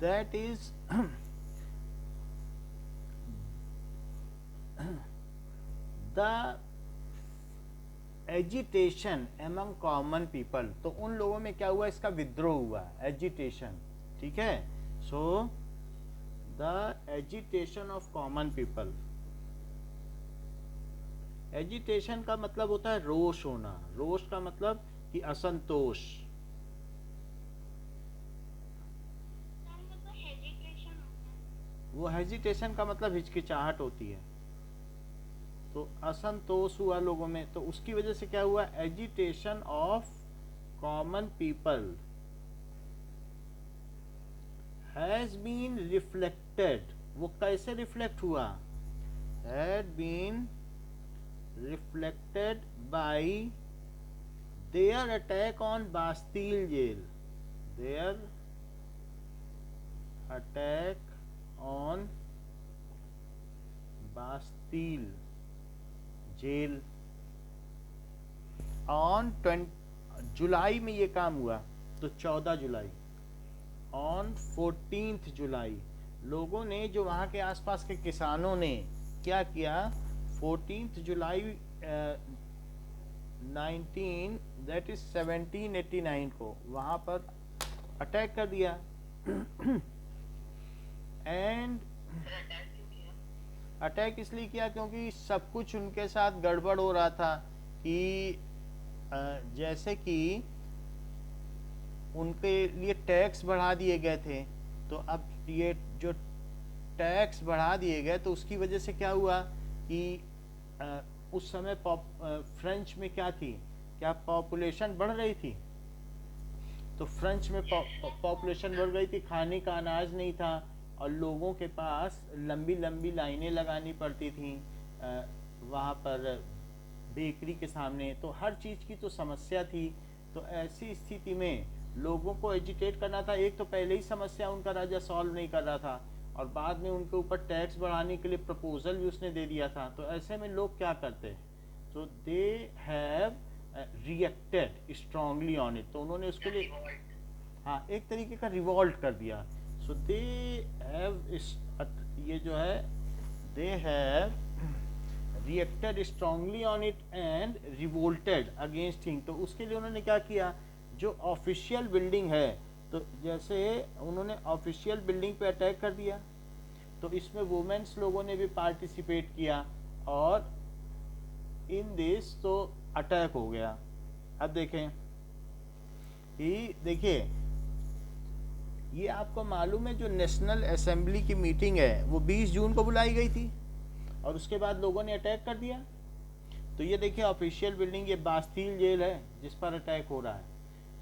that is the agitation among common people. तो उन लोगों में क्या हुआ, इसका विद्रोह हुआ, एजिटेशन, ठीक है। So the agitation of common people, agitation का मतलब होता है रोष होना, रोष का मतलब कि असंतोष। वो हेजिटेशन का मतलब हिचकिचाहट होती है। तो असंतोष हुआ लोगों में, तो उसकी वजह से क्या हुआ, agitation of common people has been reflected. वो कैसे रिफ्लेक्ट हुआ, had been reflected by their attack on Bastille jail, their attack on Bastille jail on 20 July में ये काम हुआ। तो 14 जुलाई, ऑन 14th जुलाई लोगों ने, जो वहाँ के आसपास के किसानों ने क्या किया, 14th जुलाई 1789 को वहाँ पर अटैक कर दिया। एंड अटैक इसलिए किया क्योंकि सब कुछ उनके साथ गड़बड़ हो रहा था कि जैसे कि उनके लिए टैक्स बढ़ा दिए गए थे। तो अब ये जो टैक्स बढ़ा दिए गए, तो उसकी वजह से क्या हुआ कि उस समय फ्रेंच में क्या थी, क्या पॉपुलेशन बढ़ रही थी। तो फ्रेंच में पॉपुलेशन बढ़ गई थी, खाने का अनाज नहीं था और लोगों के पास लंबी लंबी लाइनें लगानी पड़ती थी वहाँ पर बेकरी के सामने। तो हर चीज़ की तो समस्या थी। तो ऐसी स्थिति में लोगों को एजिटेट करना था। एक तो पहले ही समस्या उनका राजा सॉल्व नहीं कर रहा था और बाद में उनके ऊपर टैक्स बढ़ाने के लिए प्रपोजल भी उसने दे दिया था। तो ऐसे में लोग क्या करते हैं, तो they have reacted strongly on it. तो उन्होंने उसके लिए हाँ एक तरीके का रिवॉल्ट कर दिया। सो दे हैव, ये जो है, they have reacted strongly on it and revolted against him. तो उसके लिए उन्होंने क्या किया, जो ऑफिशियल बिल्डिंग है, तो जैसे उन्होंने ऑफिशियल बिल्डिंग पे अटैक कर दिया, तो इसमें वुमेन्स लोगों ने भी पार्टिसिपेट किया और इन दिस तो अटैक हो गया। अब देखें कि देखिए, ये आपको मालूम है जो नेशनल असेंबली की मीटिंग है वो 20 जून को बुलाई गई थी और उसके बाद लोगों ने अटैक कर दिया। तो ये देखिए ऑफिशियल बिल्डिंग, ये बास्तील जेल है जिस पर अटैक हो रहा है।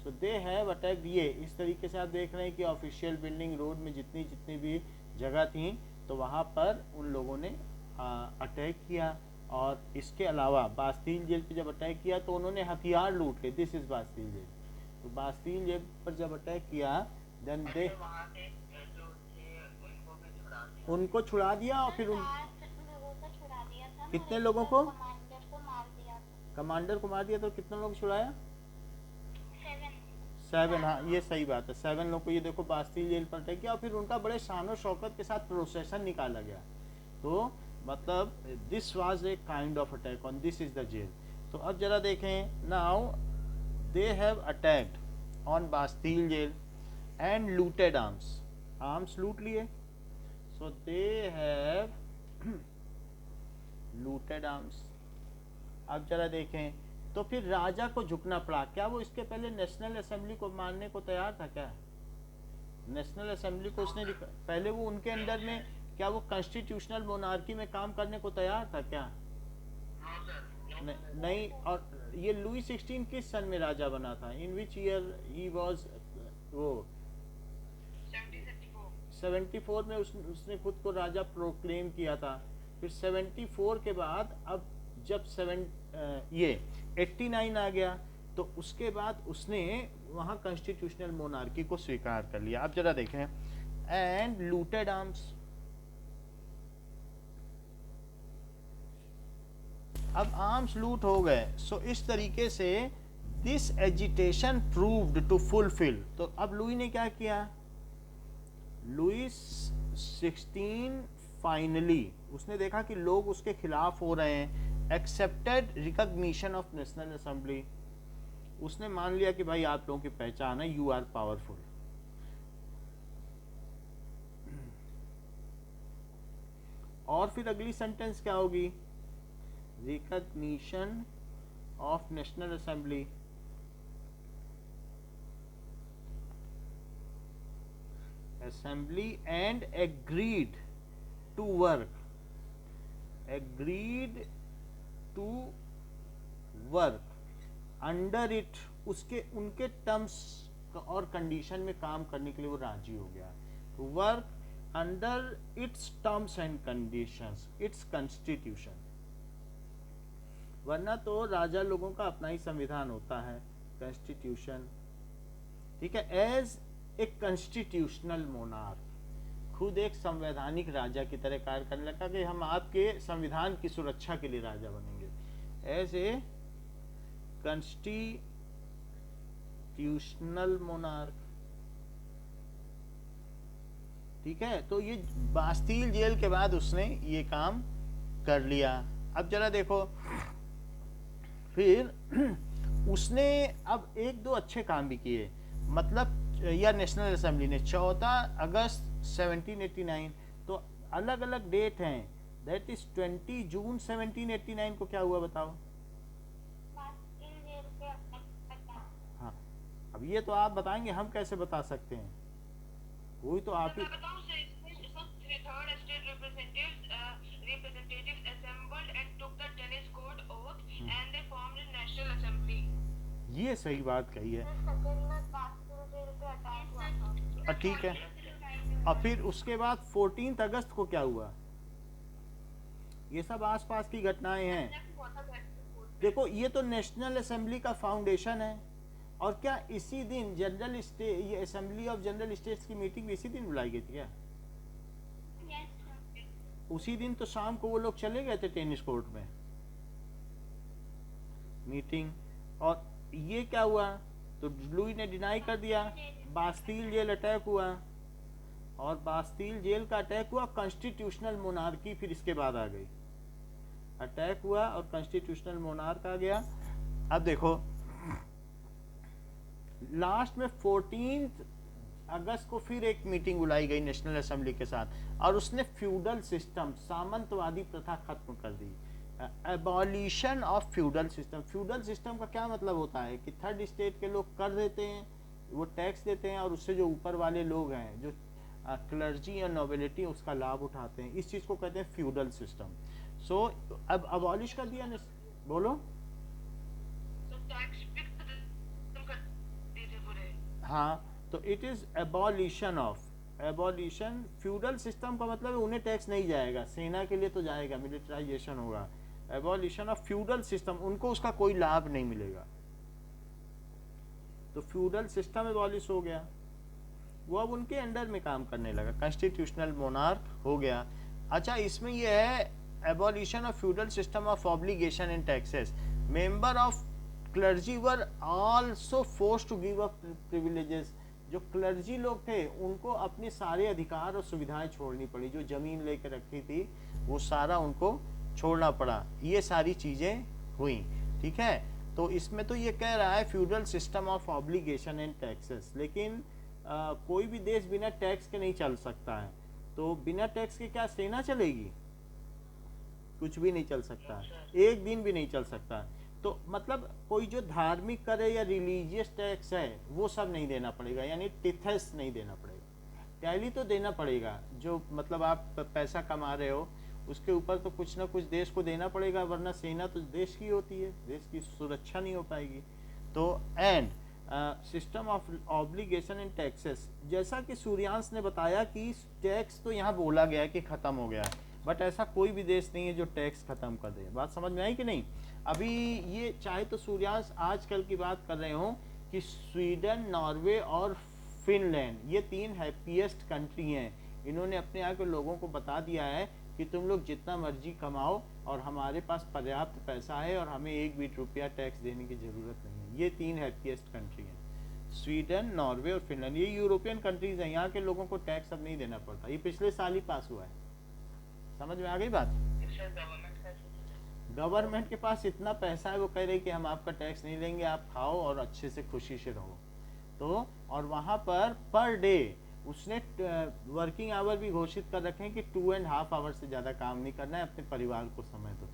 सो दे हैव अटैक। ये इस तरीके से आप देख रहे हैं कि ऑफिशियल बिल्डिंग, रोड में जितनी जितनी भी जगह थी, तो वहाँ पर उन लोगों ने अटैक किया। और इसके अलावा बास्तील जेल पे जब अटैक किया तो उन्होंने हथियार लूट लिए। This is Bastille jail. तो बास्तील जेल पर जब अटैक किया, देन दे उनको छुड़ा दिया और फिर कितने लोगों को, कमांडर को मार दिया। तो कितने लोग छुड़ाया, 7। हाँ ये सही बात है, 7 लोग को। ये देखो बास्तील जेल पर अटैक किया और फिर उनका बड़े शान शौकत के साथ प्रोसेशन निकाला गया। तो मतलब this was a kind of attack on this is the jail. तो अब जरा देखें, now they have attacked on Bastille jail and looted arms लूट लिए। So they have looted arms. अब जरा देखें, तो फिर राजा को झुकना पड़ा। क्या वो इसके पहले नेशनल असेंबली को मानने को तैयार था? क्या नेशनल असेंबली को उसने पहले, वो उनके अंडर में, क्या वो कॉन्स्टिट्यूशनल मोनार्की में काम करने को तैयार था क्या? नहीं। और ये लुई 16 किस सन में राजा बना था? इन विच ईयर ही वाज? वो 74 में उसने खुद को राजा प्रोक्लेम किया था। फिर 74 के बाद अब जब 89 आ गया, तो उसके बाद उसने वहाँ कॉन्स्टिट्यूशनल मोनार्की को स्वीकार कर लिया। अब जरा देखें, एंड लूटेड आर्म्स। अब आर्म्स लूट हो गए। सो इस तरीके से this agitation proved to fulfil. तो अब लुई ने क्या किया, लुइस 16 फाइनली उसने देखा कि लोग उसके खिलाफ हो रहे हैं, accepted recognition of national assembly, उसने मान लिया कि भाई आप लोगों की पहचान है, यू आर पावरफुल। और फिर अगली सेंटेंस क्या होगी, recognition of national assembly, assembly and agreed to work, agreed to work under it, उसके उनके टर्म्स और कंडीशन में काम करने के लिए वो राजी हो गया। To work under its terms and conditions, its constitution. वरना तो राजा लोगों का अपना ही संविधान होता है, कॉन्स्टिट्यूशन, ठीक है। एज ए कॉन्स्टिट्यूशनल मोनार्क, खुद एक संवैधानिक राजा की तरह कार्य करने लगा कि हम आपके संविधान की सुरक्षा के लिए राजा बनेंगे, एज ए कॉन्स्टिट्यूशनल मोनार्क, ठीक है। तो ये बास्तील जेल के बाद उसने ये काम कर लिया। अब जरा देखो, फिर उसने अब एक दो अच्छे काम भी किए, मतलब या नेशनल असेंबली ने 14 अगस्त 1789, तो अलग अलग डेट हैं, दैट इज 20 जून 1789 को क्या हुआ बताओ। हाँ, अब ये तो आप बताएंगे, हम कैसे बता सकते हैं, वही तो आप ही। ये सही बात कही है, ठीक है। और फिर उसके बाद 14 अगस्त को क्या हुआ, ये सब आसपास की घटनाएं हैं। देखो ये तो नेशनल असेंबली का फाउंडेशन है, और क्या इसी दिन जनरल ये असेंबली ऑफ जनरल स्टेट्स की मीटिंग इसी दिन बुलाई गई थी क्या? उसी दिन तो शाम को वो लोग चले गए थे टेनिस कोर्ट में मीटिंग। और ये क्या हुआ, तो लुई ने डिनाई कर दिया, बास्तील जेल अटैक हुआ, और बास्तील जेल का अटैक हुआ, कॉन्स्टिट्यूशनल मोनार्की फिर इसके बाद आ गई, अटैक हुआ और कॉन्स्टिट्यूशनल मोनार्क आ गया। अब देखो लास्ट में 14 अगस्त को फिर एक मीटिंग बुलाई गई नेशनल असेंबली के साथ, और उसने फ्यूडल सिस्टम, सामंतवादी प्रथा खत्म कर दी, abolition of feudal system. Feudal system का क्या मतलब होता है कि थर्ड स्टेट के लोग कर देते हैं, वो टैक्स देते हैं, और उससे जो ऊपर वाले लोग हैं, जो क्लर्जी और नोबिलिटी, उसका लाभ उठाते हैं। इस चीज को कहते हैं फ्यूडल सिस्टम। सो अब अबॉलिश कर दिया, बोलो। हाँ, तो it is abolition of, abolition, feudal system का मतलब है उन्हें टैक्स नहीं जाएगा, सेना के लिए तो जाएगा, मिलिटराइजेशन होगा। एबॉलिशन ऑफ फ्यूडल सिस्टम, उनको उसका कोई लाभ नहीं मिलेगा, तो फ्यूडल सिस्टम एबॉलिश हो गया, वो अब उनके अंडर में काम करने लगा, कॉन्स्टिट्यूशनल मोनार्क हो गया। अच्छा, इसमें यह है abolition of feudal system of obligation and taxes, member of clergy were also forced to give up privileges. जो क्लर्जी लोग थे उनको अपने सारे अधिकार और सुविधाएं छोड़नी पड़ी, जो जमीन लेकर रखी थी वो सारा उनको छोड़ना पड़ा, ये सारी चीजें हुई, ठीक है। तो इसमें तो ये कह रहा है feudal system of obligation and taxes, लेकिन कोई भी देश बिना टैक्स के नहीं चल सकता है, तो बिना टैक्स के क्या सेना चलेगी? कुछ भी नहीं चल सकता, एक दिन भी नहीं चल सकता। तो मतलब कोई जो धार्मिक कर है या रिलीजियस टैक्स है वो सब नहीं देना पड़ेगा, यानी टिथस नहीं देना पड़ेगा, टैली तो देना पड़ेगा, जो मतलब आप पैसा कमा रहे हो उसके ऊपर तो कुछ ना कुछ देश को देना पड़ेगा, वरना सेना तो देश की होती है, देश की सुरक्षा नहीं हो पाएगी। तो and system of obligation and taxes, जैसा कि सूर्यांश ने बताया कि टैक्स तो यहाँ बोला गया है कि खत्म हो गया है, बट ऐसा कोई भी देश नहीं है जो टैक्स खत्म कर दे। बात समझ में आई कि नहीं? अभी ये चाहे तो सूर्यांश आजकल की बात कर रहे हो कि स्वीडन, नॉर्वे और फिनलैंड ये 3 हैप्पीएस्ट कंट्री हैं, इन्होंने अपने यहाँ के लोगों को बता दिया है कि तुम लोग जितना मर्जी कमाओ और हमारे पास पर्याप्त पैसा है और हमें 1 भी रुपया टैक्स देने की जरूरत नहीं है। ये 3 हैप्पीएस्ट कंट्री हैं। स्वीडन, नॉर्वे और फिनलैंड, ये यूरोपियन कंट्रीज हैं, यहाँ के लोगों को टैक्स अब नहीं देना पड़ता, ये पिछले साल ही पास हुआ है। समझ में आ गई बात? गवर्नमेंट के पास इतना पैसा है, वो कह रही कि हम आपका टैक्स नहीं लेंगे, आप खाओ और अच्छे से खुशी से रहो। तो और वहाँ पर डे उसने वर्किंग आवर भी घोषित कर रखे हैं कि 2.5 आवर से ज़्यादा काम नहीं करना है, अपने परिवार को समय दो।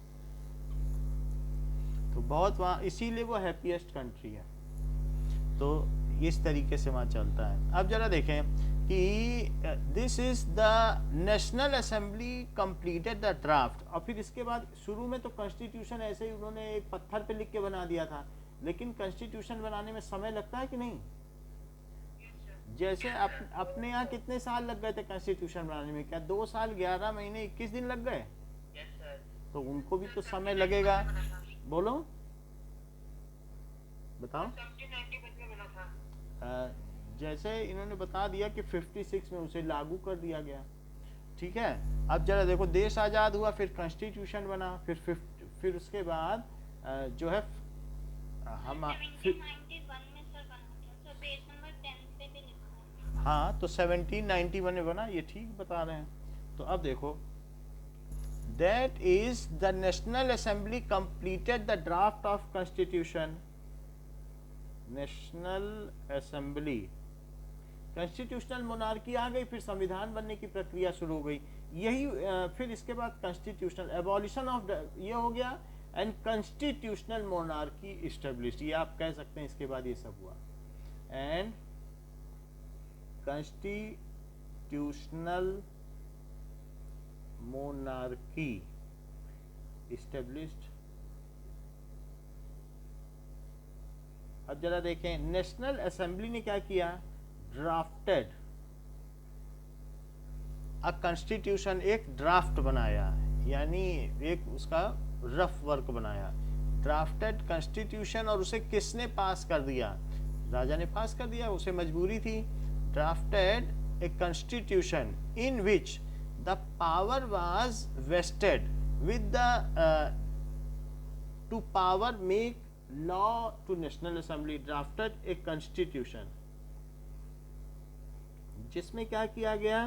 तो बहुत वहाँ, इसीलिए वो हैप्पीएस्ट कंट्री है। तो इस तरीके से वहाँ चलता है। अब जरा देखें कि this is the national assembly completed the draft, और फिर इसके बाद शुरू में तो कॉन्स्टिट्यूशन ऐसे ही उन्होंने एक पत्थर पे लिख के बना दिया था, लेकिन कॉन्स्टिट्यूशन बनाने में समय लगता है कि नहीं? जैसे अपने यहाँ कितने साल लग गए थे कॉन्स्टिट्यूशन बनाने में? क्या 2 साल 11 महीने 21 दिन लग गए? तो उनको भी तो समय लगेगा। बोलो, बताओ। जैसे इन्होंने बता दिया कि 56 में उसे लागू कर दिया गया, ठीक है। अब जरा देखो, देश आज़ाद हुआ, फिर कॉन्स्टिट्यूशन बना, फिर उसके बाद जो है हम हाँ, तो 1791 में बना, ये ठीक बता रहे हैं। तो अब देखो, that is the national assembly completed the draft of constitution. National assembly, constitutional monarchy आ गई, फिर संविधान बनने की प्रक्रिया शुरू हो गई। यही फिर इसके बाद कॉन्स्टिट्यूशनल एबॉलिशन ऑफ ये हो गया, एंड कॉन्स्टिट्यूशनल मोनार्की इस्टेब्लिश्ड, ये आप कह सकते हैं। इसके बाद ये सब हुआ, एंड कॉन्स्टिट्यूशनल मोनार्की इस्टेब्लिश्ड। अब जरा देखें, नेशनल असेंबली ने क्या किया? ड्राफ्टेड अ कॉन्स्टिट्यूशन, एक ड्राफ्ट बनाया, यानी एक उसका रफ वर्क बनाया, ड्राफ्टेड कॉन्स्टिट्यूशन। और उसे किसने पास कर दिया? राजा ने पास कर दिया, उसे मजबूरी थी। Drafted a constitution in which the power was vested with the to power make law to national assembly. Drafted a constitution जिसमें क्या किया गया?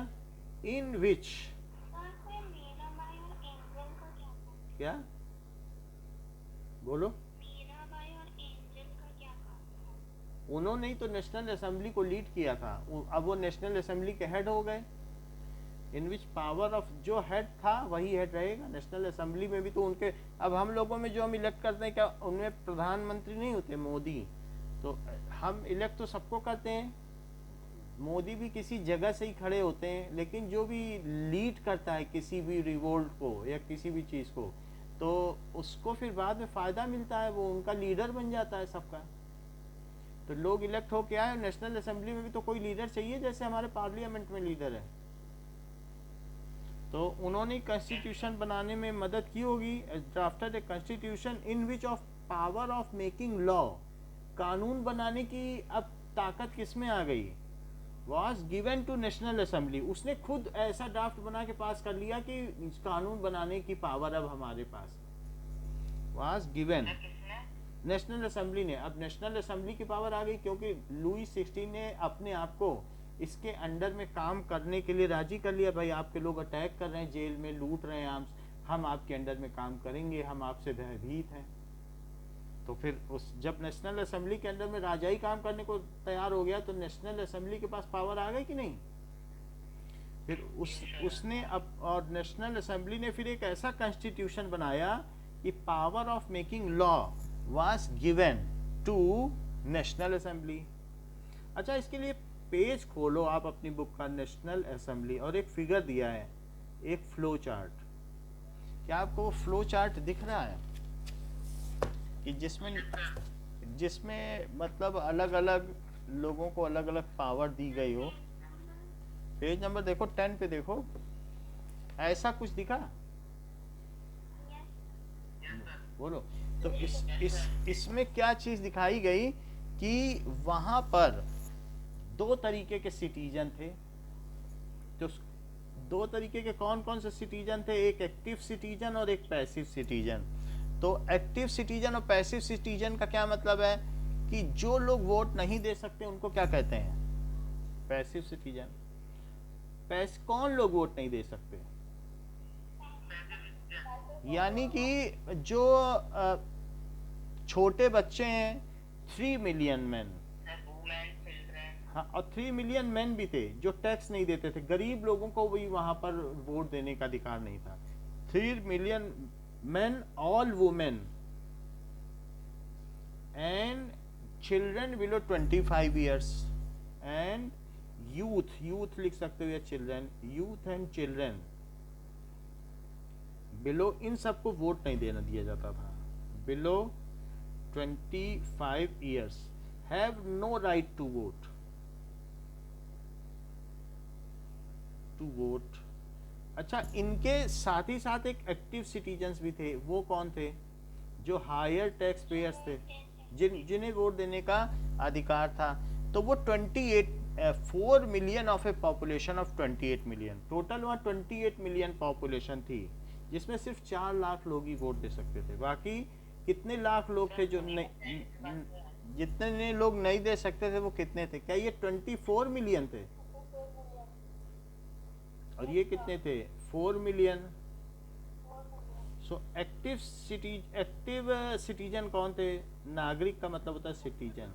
इन विच, क्या बोलो? उन्होंने ही तो नेशनल असेंबली को लीड किया था, अब वो नेशनल असेंबली के हेड हो गए। इन विच पावर ऑफ, जो हेड था वही हेड रहेगा। नेशनल असेंबली में भी तो उनके, अब हम लोगों में जो हम इलेक्ट करते हैं, क्या उनमें प्रधानमंत्री नहीं होते, मोदी? तो हम इलेक्ट तो सबको करते हैं, मोदी भी किसी जगह से ही खड़े होते हैं, लेकिन जो भी लीड करता है किसी भी रिवोल्ट को या किसी भी चीज़ को, तो उसको फिर बाद में फ़ायदा मिलता है, वो उनका लीडर बन जाता है सबका। तो लोग इलेक्ट होके आए, नेशनल असेंबली में भी तो कोई लीडर चाहिए, जैसे हमारे पार्लियामेंट में लीडर है। तो उन्होंने कॉन्स्टिट्यूशन बनाने में मदद की होगी। Drafted a constitution in which of power of making law, कानून बनाने की अब ताकत किस में आ गई? was given to national assembly. उसने खुद ऐसा ड्राफ्ट बना के पास कर लिया कि कानून बनाने की पावर अब हमारे पास। was given नेशनल असेंबली ने, अब नेशनल असेंबली की पावर आ गई, क्योंकि लुई 16 ने अपने आप को इसके अंडर में काम करने के लिए राजी कर लिया। भाई आपके लोग अटैक कर रहे हैं, जेल में लूट रहे हैं, हम आपके अंडर में काम करेंगे, हम आपसे भयभीत हैं। तो फिर उस जब नेशनल असेंबली के अंदर में राजा ही काम करने को तैयार हो गया, तो नेशनल असेंबली के पास पावर आ गई कि नहीं? फिर उसने अब, और नेशनल असेंबली ने फिर एक ऐसा कॉन्स्टिट्यूशन बनाया कि power of making law was given to national assembly. अच्छा, इसके लिए पेज खोलो आप अपनी बुक का, नेशनल असेंबली, और एक फिगर दिया है, एक फ्लो चार्ट। क्या आपको वो फ्लो चार्ट दिख रहा है कि जिसमें मतलब अलग अलग लोगों को अलग अलग पावर दी गई हो? पेज नंबर देखो, 10 पे देखो, ऐसा कुछ दिखा? बोलो। तो इसमें क्या चीज दिखाई गई कि वहां पर 2 तरीके के सिटीजन थे। तो 2 तरीके के कौन कौन से सिटीजन थे? एक एक्टिव सिटीजन और एक पैसिव सिटीजन। तो एक्टिव सिटीजन और पैसिव सिटीजन का क्या मतलब है कि जो लोग वोट नहीं दे सकते उनको क्या कहते हैं? Passive citizen. कौन लोग वोट नहीं दे सकते? यानी कि जो छोटे बच्चे हैं, 3 मिलियन मैन। हाँ, और 3 मिलियन मैन भी थे जो टैक्स नहीं देते थे। गरीब लोगों को भी वहां पर वोट देने का अधिकार नहीं था। 3 million man, all women and children below 25 years and youth लिख सकते हो या children, youth and children below, इन सबको वोट नहीं देना दिया जाता था। Below 25 years have no right to vote. अच्छा, इनके साथ ही साथ एक एक्टिव सिटीजन्स भी थे। वो कौन थे? जो हायर टैक्स पेयर्स थे, जिन्हें वोट देने का अधिकार था। तो वो 4 million of A population of 28 million, total वहाँ 28 मिलियन पॉपुलेशन थी, जिसमें सिर्फ 4 लाख लोग ही वोट दे सकते थे। बाकी कितने लाख लोग थे जो जितने लोग नहीं दे सकते थे वो कितने थे? क्या ये 24 मिलियन थे? और ये कितने थे? 4 मिलियन। सो एक्टिव सिटीजन कौन थे? नागरिक का मतलब होता है सिटीजन।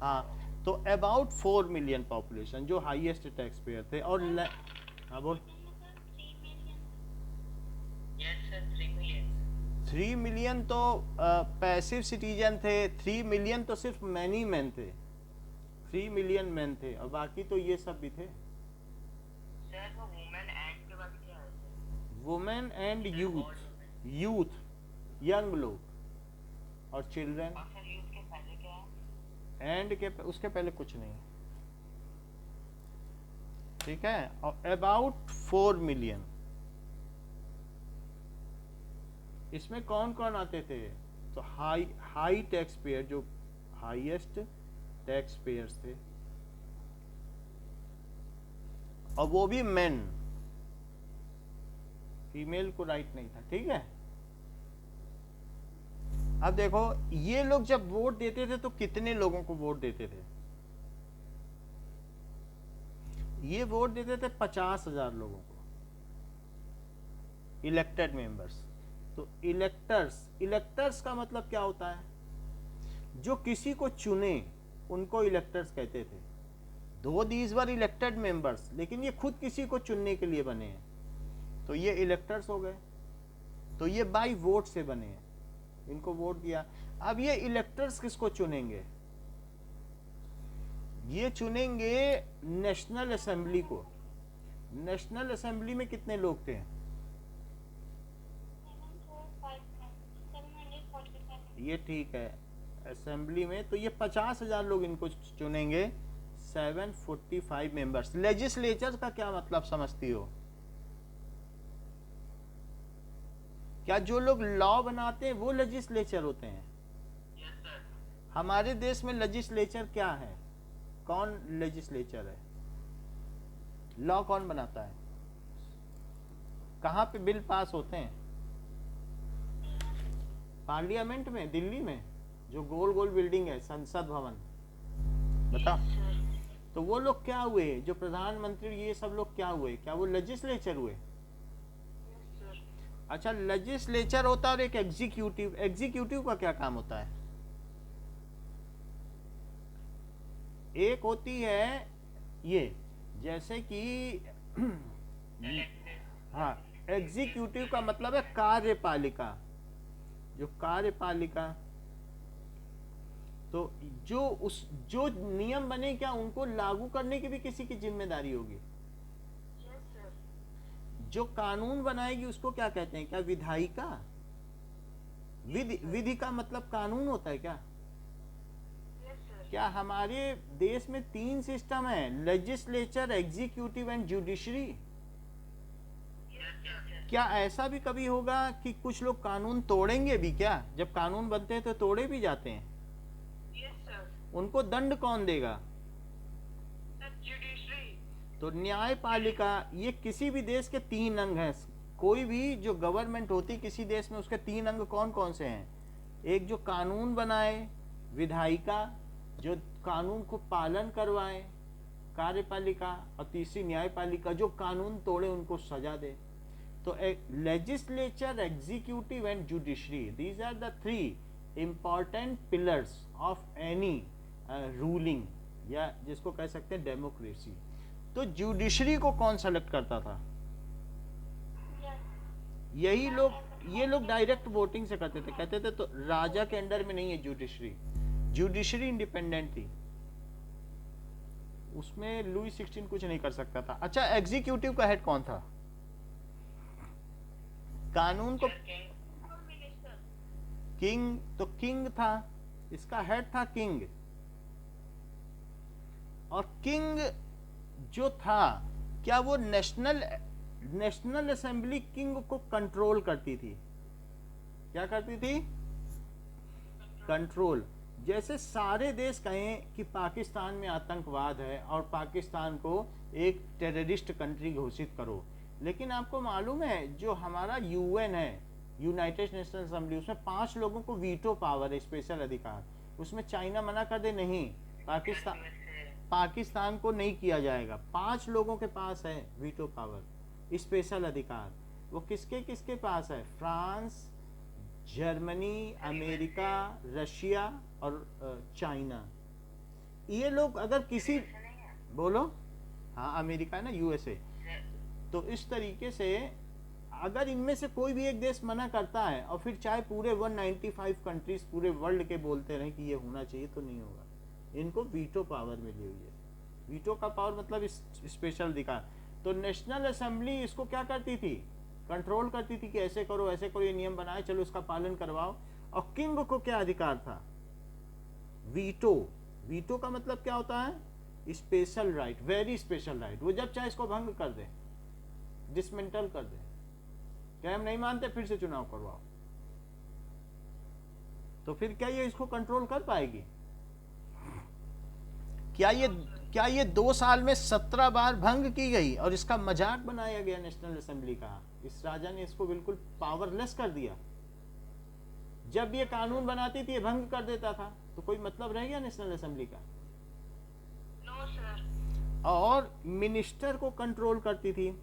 हाँ, तो अबाउट 4 मिलियन पॉपुलेशन जो हाईएस्ट टैक्स पेयर थे। और हाँ बोल। 3 मिलियन तो पैसिव सिटीजन थे, 3 मिलियन तो सिर्फ मैनी मैन थे, 3 मिलियन मैन थे, और बाकी तो ये सब भी थे। वुमेन एंड यूथ यंग लोग और चिल्ड्रन। एंड के उसके पहले कुछ नहीं, ठीक है। और अबाउट 4 मिलियन। इसमें कौन कौन आते थे? तो हाई टैक्स पेयर, जो हाईएस्ट टैक्स पेयर्स थे, और वो भी मेन, फीमेल को राइट नहीं था, ठीक है। अब देखो, ये लोग जब वोट देते थे तो कितने लोगों को वोट देते थे? ये वोट देते थे 50,000 लोगों को, इलेक्टेड मेंबर्स। तो इलेक्टर्स का मतलब क्या होता है? जो किसी को चुने उनको इलेक्टर्स कहते थे। दो दीज वर इलेक्टेड मेंबर्स, लेकिन ये खुद किसी को चुनने के लिए बने हैं, तो ये इलेक्टर्स हो गए। तो ये बाय वोट से बने हैं, इनको वोट दिया। अब ये इलेक्टर्स किसको चुनेंगे? ये चुनेंगे नेशनल असेंबली को। नेशनल असेंबली में कितने लोग थे? ये ठीक है, असेंबली में तो ये 50,000 लोग इनको चुनेंगे, 745 मेंबर्स। लेजिस्लेचर का क्या मतलब समझती हो? क्या जो लोग लॉ बनाते हैं वो लेजिस्लेचर होते हैं? yes, sir. हमारे देश में लेजिस्लेचर क्या है? कौन लेजिस्लेचर है? लॉ कौन बनाता है? कहाँ पे बिल पास होते हैं? पार्लियामेंट में, दिल्ली में, जो गोल गोल बिल्डिंग है, संसद भवन। बता। yes, तो वो लोग क्या हुए? जो प्रधानमंत्री, ये सब लोग क्या हुए? क्या वो लेजिस्लेचर हुए? yes, अच्छा, लेजिस्लेचर होता है और एक एग्जीक्यूटिव। एग्जीक्यूटिव का क्या काम होता है? एक होती है ये, जैसे कि हाँ, एग्जीक्यूटिव का मतलब है कार्यपालिका। जो कार्यपालिका, तो जो नियम बने, क्या उनको लागू करने की भी किसी की जिम्मेदारी होगी? yes, sir. जो कानून बनाएगी उसको क्या कहते हैं? क्या विधायिका? विधि का मतलब कानून होता है क्या? yes, sir. क्या हमारे देश में 3 सिस्टम है, legislature, executive and judiciary. yes, sir. क्या ऐसा भी कभी होगा कि कुछ लोग कानून तोड़ेंगे भी? क्या जब कानून बनते हैं तो तोड़े भी जाते हैं? yes, sir. उनको दंड कौन देगा? The judiciary. तो न्यायपालिका, ये किसी भी देश के 3 अंग हैं। कोई भी जो गवर्नमेंट होती किसी देश में, उसके 3 अंग कौन कौन से हैं? एक जो कानून बनाए, विधायिका जो कानून को पालन करवाए, कार्यपालिका, और तीसरी न्यायपालिका जो कानून तोड़े उनको सजा दे। तो legislature, executive and judiciary, these are the three important pillars of any ruling, या जिसको कह सकते हैं डेमोक्रेसी। तो जुडिशरी को कौन सेलेक्ट करता था? यही लोग, ये लोग डायरेक्ट वोटिंग से करते थे। कहते थे तो राजा के अंडर में नहीं है जुडिशरी, जुडिशरी इंडिपेंडेंट थी, उसमें लुई 16 कुछ नहीं कर सकता था। अच्छा, एग्जीक्यूटिव का हेड कौन था? कानून को किंग, तो किंग था, इसका हेड था किंग। और किंग जो था, क्या वो नेशनल असेंबली किंग को कंट्रोल करती थी? क्या करती थी? कंट्रोल। जैसे सारे देश कहें कि पाकिस्तान में आतंकवाद है और पाकिस्तान को एक टेररिस्ट कंट्री घोषित करो, लेकिन आपको मालूम है जो हमारा यूएन है, यूनाइटेड नेशंस असेंबली, उसमें 5 लोगों को वीटो पावर है, स्पेशल अधिकार। उसमें चाइना मना कर दे, नहीं, पाकिस्तान को नहीं किया जाएगा। 5 लोगों के पास है वीटो पावर, स्पेशल अधिकार। वो किसके किसके पास है? फ्रांस, जर्मनी, अमेरिका, रशिया और चाइना। ये लोग अगर किसी, बोलो, हाँ अमेरिका ना, यूएसए। तो इस तरीके से अगर इनमें से कोई भी एक देश मना करता है, और फिर चाहे पूरे 195 कंट्रीज पूरे वर्ल्ड के बोलते रहे कि ये होना चाहिए, तो नहीं होगा। इनको वीटो पावर मिली हुई है। वीटो का पावर मतलब स्पेशल अधिकार। तो नेशनल असेंबली इसको क्या करती थी? कंट्रोल करती थी कि ऐसे करो, ऐसे करो, ये नियम बनाए, चलो इसका पालन करवाओ। और किंग को क्या अधिकार था? वीटो। वीटो का मतलब क्या होता है? Special right, very special right. वो जब चाहे इसको भंग कर दे, डिसमेंटल कर दे, क्या हम नहीं मानते, फिर से चुनाव करवाओ। तो फिर क्या ये इसको कंट्रोल कर पाएगी? क्या ये 2 साल में 17 बार भंग की गई और इसका मजाक बनाया गया नेशनल असेंबली का? इस राजा ने इसको बिल्कुल पावरलेस कर दिया। जब ये कानून बनाती थी, ये भंग कर देता था, तो कोई मतलब रह गया नेशनल असेंबली का? No sir. और मिनिस्टर को कंट्रोल करती थी,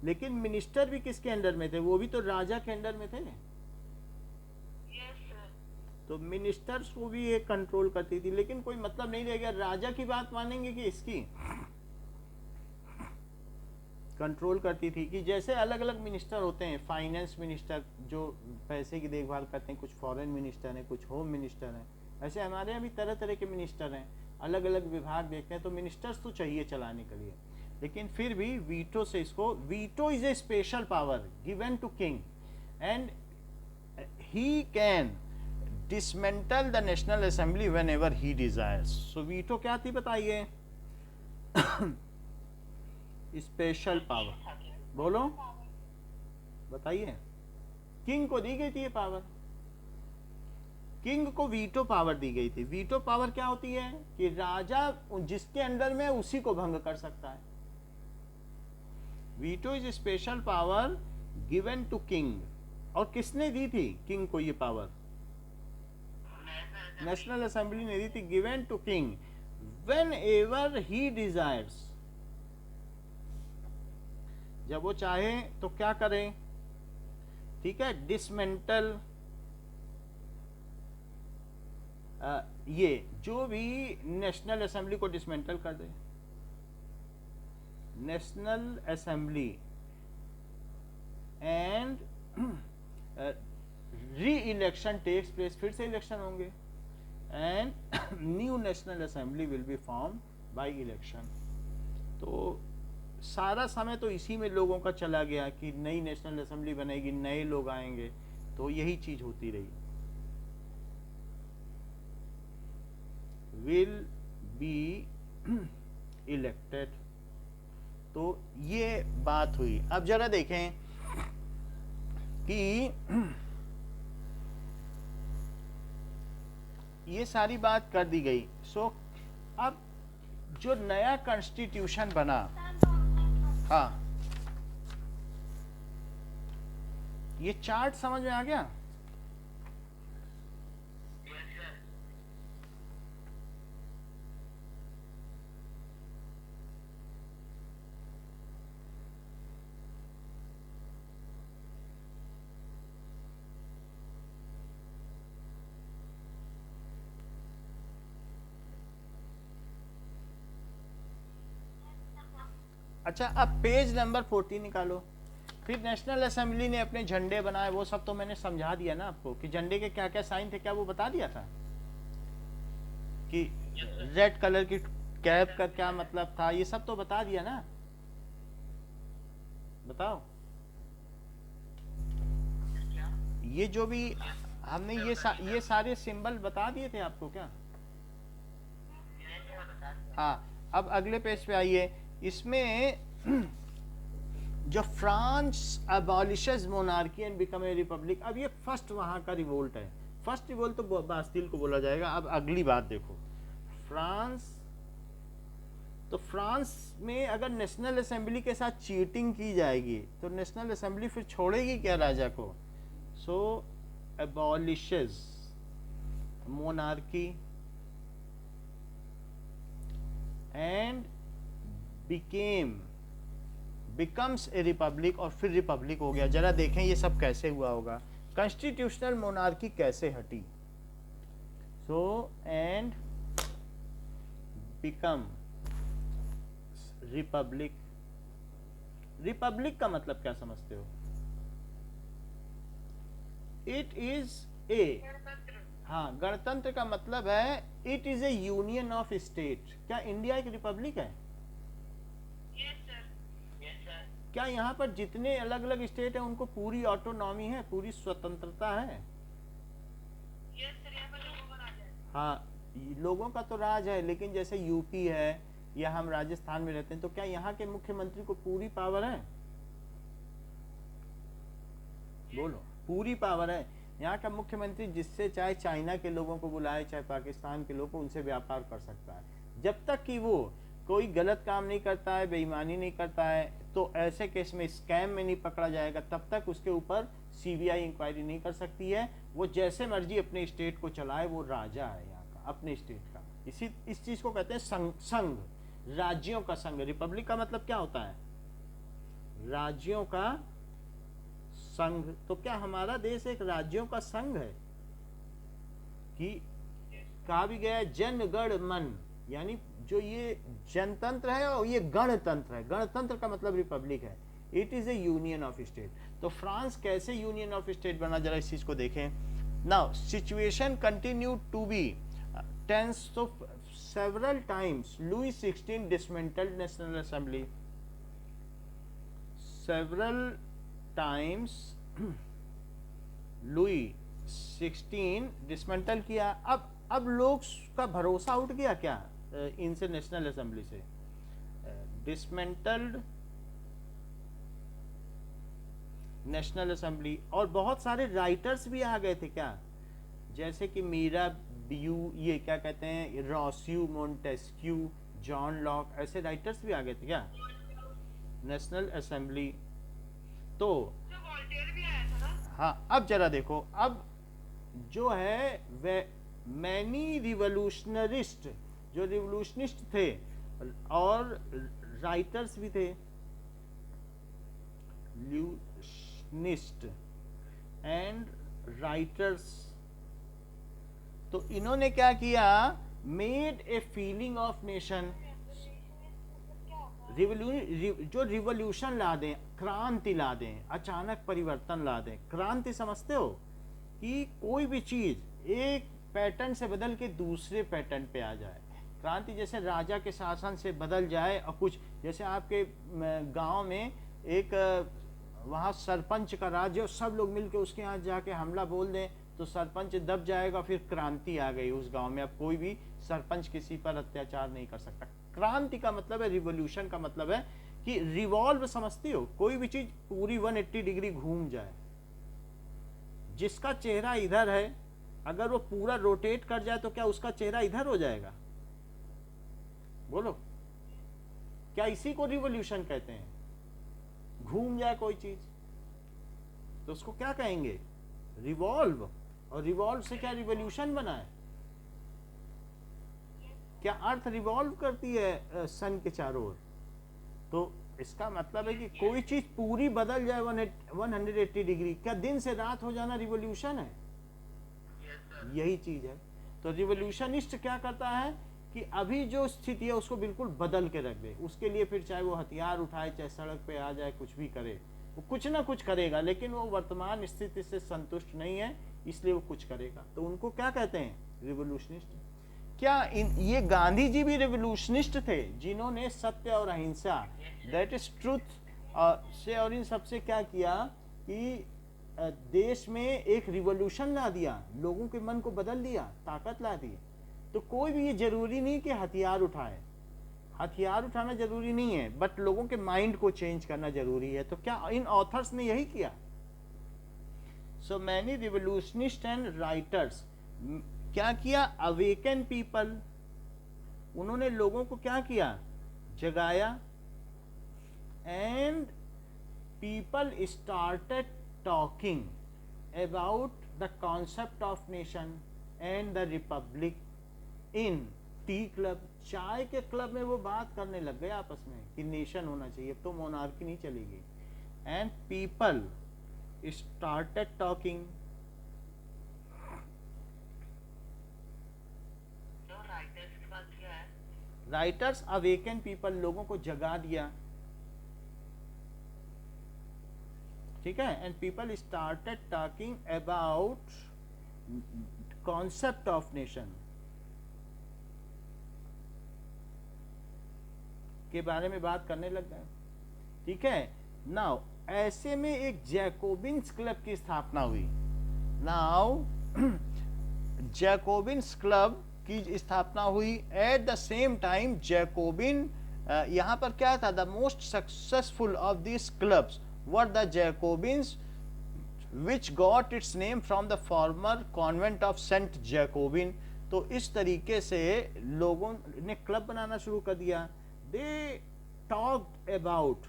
लेकिन मिनिस्टर भी किसके अंडर में थे? वो भी तो राजा के अंडर में थे। Yes sir. तो मिनिस्टर्स को भी ये कंट्रोल करती थी, लेकिन कोई मतलब नहीं रह गया। राजा की बात मानेंगे कि इसकी? कंट्रोल करती थी कि जैसे अलग अलग मिनिस्टर होते हैं, फाइनेंस मिनिस्टर जो पैसे की देखभाल करते हैं, कुछ फॉरेन मिनिस्टर हैं, कुछ होम मिनिस्टर हैं, ऐसे हमारे यहाँ भी तरह तरह के मिनिस्टर हैं, अलग अलग विभाग देखते हैं। तो मिनिस्टर्स तो चाहिए चलाने के लिए, लेकिन फिर भी वीटो से इसको, veto is a special power given to king and he can dismantle the national assembly whenever he desires. So veto क्या थी बताइए? Special power. बोलो, बताइए। किंग को दी गई थी ये पावर, किंग को वीटो पावर दी गई थी। वीटो पावर क्या होती है? कि राजा जिसके अंडर में उसी को भंग कर सकता है। Veto is special power given to king. और किसने दी थी किंग को ये पावर? नेशनल असेंबली ने दी थी। Given to king whenever he desires, जब वो चाहे तो क्या करें? ठीक है, डिसमेंटल, ये जो भी नेशनल असेंबली को डिसमेंटल कर दे। National assembly and re election takes place, फिर से इलेक्शन होंगे, and new national assembly will be form by election. तो सारा समय तो इसी में लोगों का चला गया कि नई नेशनल असेंबली बनेगी, नए लोग आएंगे, तो यही चीज होती रही। Will be elected. तो ये बात हुई। अब जरा देखें कि ये सारी बात कर दी गई। सो अब जो नया कॉन्स्टिट्यूशन बना, हाँ, ये चार्ट समझ में आ गया? अच्छा, अब पेज नंबर 40 निकालो। फिर नेशनल असेंबली ने अपने झंडे बनाए, वो सब तो मैंने समझा दिया ना आपको कि झंडे के क्या क्या साइन थे, क्या वो बता दिया था कि रेड कलर की कैप का क्या मतलब था, ये सब तो बता दिया ना। बताओ, ये जो भी हमने ये सारे सिंबल बता दिए थे आपको क्या? हाँ, अब अगले पेज पे आइए। इसमें जो France अबॉलिशेस monarchy and become a Republic, अब ये फर्स्ट वहां का रिवोल्ट है। फर्स्ट रिवोल्ट तो बास्तिल को बोला जाएगा। अब अगली बात देखो, फ्रांस, तो फ्रांस में अगर नेशनल असेंबली के साथ चीटिंग की जाएगी तो नेशनल असेंबली फिर छोड़ेगी क्या राजा को? So abolishes monarchy and becomes a republic, और फिर रिपब्लिक हो गया। जरा देखें ये सब कैसे हुआ होगा, कॉन्स्टिट्यूशनल मोनार्की कैसे हटी। So and become Republic. Republic का मतलब क्या समझते हो? इट इज ए, हाँ, गणतंत्र का मतलब है it is a union of state. क्या इंडिया एक रिपब्लिक है? क्या यहाँ पर जितने अलग अलग स्टेट हैं उनको पूरी ऑटोनॉमी है, पूरी स्वतंत्रता है? हाँ, लोगों का तो राज है, लेकिन जैसे यूपी है या हम राजस्थान में रहते हैं, तो क्या यहाँ के मुख्यमंत्री को पूरी पावर है? बोलो, पूरी पावर है। यहाँ का मुख्यमंत्री जिससे चाहे चाइना के लोगों को बुलाए, चाहे पाकिस्तान के लोगों को, उनसे व्यापार कर सकता है, जब तक कि वो कोई गलत काम नहीं करता है, बेईमानी नहीं करता है, तो ऐसे केस में स्कैम में नहीं पकड़ा जाएगा, तब तक उसके ऊपर सीबीआई इंक्वायरी नहीं कर सकती है। वो जैसे मर्जी अपने स्टेट को चलाए, वो राजा है यहाँ का, अपने स्टेट का। इस चीज को कहते हैं संघ, राज्यों का संघ। रिपब्लिक का मतलब क्या होता है? राज्यों का संघ। तो क्या हमारा देश एक राज्यों का संघ है? कि कहा भी गया जन गण मन, यानी जो ये जनतंत्र है और ये गणतंत्र है। गणतंत्र का मतलब रिपब्लिक है। It is a union of state. तो फ्रांस कैसे यूनियन ऑफ स्टेट बना, जरा इस चीज को देखें। Now situation continue to be tense, तो several times Louis XVI dismantled National Assembly. Several times Louis XVI dismantle किया। अब लोग का भरोसा उठ गया क्या इनसे, नेशनल असेंबली से? डिसमेंटल्ड नेशनल असेंबली, और बहुत सारे राइटर्स भी आ गए थे क्या, जैसे कि मीरा ब्यू, ये क्या कहते हैं, रॉस्यू, मोंटेस्क्यू, जॉन लॉक, ऐसे राइटर्स भी आ गए थे क्या नेशनल असेंबली? तो हाँ, अब जरा देखो, अब जो है वे मैनी रिवोल्यूशनरिस्ट, जो रिवोल्यूशनिस्ट थे और राइटर्स भी थे, रिवोल्यूशनिस्ट एंड राइटर्स, तो इन्होंने क्या किया, made a feeling of nation. जो रिवोल्यूशन ला दें, क्रांति ला दें, अचानक परिवर्तन ला दें। क्रांति समझते हो कि कोई भी चीज एक पैटर्न से बदल के दूसरे पैटर्न पे आ जाए। क्रांति जैसे राजा के शासन से बदल जाए, और कुछ जैसे आपके गांव में एक वहां सरपंच का राज्य, और सब लोग मिलके उसके यहाँ जाके हमला बोल दें तो सरपंच दब जाएगा, फिर क्रांति आ गई उस गांव में। अब कोई भी सरपंच किसी पर अत्याचार नहीं कर सकता। क्रांति का मतलब है, रिवोल्यूशन का मतलब है कि रिवॉल्व, समझती हो, कोई भी चीज पूरी 180 डिग्री घूम जाए। जिसका चेहरा इधर है, अगर वो पूरा रोटेट कर जाए तो क्या उसका चेहरा इधर हो जाएगा? बोलो, क्या इसी को रिवोल्यूशन कहते हैं? घूम जाए कोई चीज तो उसको क्या कहेंगे? रिवॉल्व। और रिवॉल्व से क्या रिवोल्यूशन बना है? क्या अर्थ रिवॉल्व करती है सन के चारों ओर? तो इसका मतलब है कि कोई चीज पूरी बदल जाए 180 डिग्री। क्या दिन से रात हो जाना रिवोल्यूशन है? यही चीज है। तो रिवोल्यूशनिस्ट क्या करता है कि अभी जो स्थिति है उसको बिल्कुल बदल के रख दे। उसके लिए फिर चाहे वो हथियार उठाए, चाहे सड़क पे आ जाए, कुछ भी करे, वो कुछ ना कुछ करेगा, लेकिन वो वर्तमान स्थिति से संतुष्ट नहीं है, इसलिए वो कुछ करेगा। तो उनको क्या कहते हैं? रिवोल्यूशनिस्ट। क्या ये गांधी जी भी रिवोल्यूशनिस्ट थे, जिन्होंने सत्य और अहिंसा, दैट इज ट्रुथ से और इन सबसे क्या किया कि देश में एक रिवोल्यूशन ला दिया, लोगों के मन को बदल दिया, ताकत ला दी। तो कोई भी ये जरूरी नहीं कि हथियार उठाए, हथियार उठाना जरूरी नहीं है, बट लोगों के माइंड को चेंज करना जरूरी है। तो क्या इन ऑथर्स ने यही किया? So many revolutionist and writers क्या किया? अवेकन पीपल, उन्होंने लोगों को क्या किया? जगाया। And people started talking about the concept of nation and the Republic in T club. चाय के क्लब में वो बात करने लग गए आपस में कि नेशन होना चाहिए, अब तो मोनार्की नहीं चलेगी। And people started talking. Writers awaken people, लोगों को जगा दिया, ठीक है। And people started talking about concept of nation, के बारे में बात करने लग गए, ठीक है। नाउ ऐसे में एक जैकोबिन्स क्लब की स्थापना हुई। नाउ जैकोबिन्स क्लब की स्थापना हुई। At the same time Jacobin, यहाँ पर क्या था? The most successful of this clubs were the Jacobins which got its name from the former convent of Saint Jacobin. तो इस तरीके से लोगों ने क्लब बनाना शुरू कर दिया। They talked about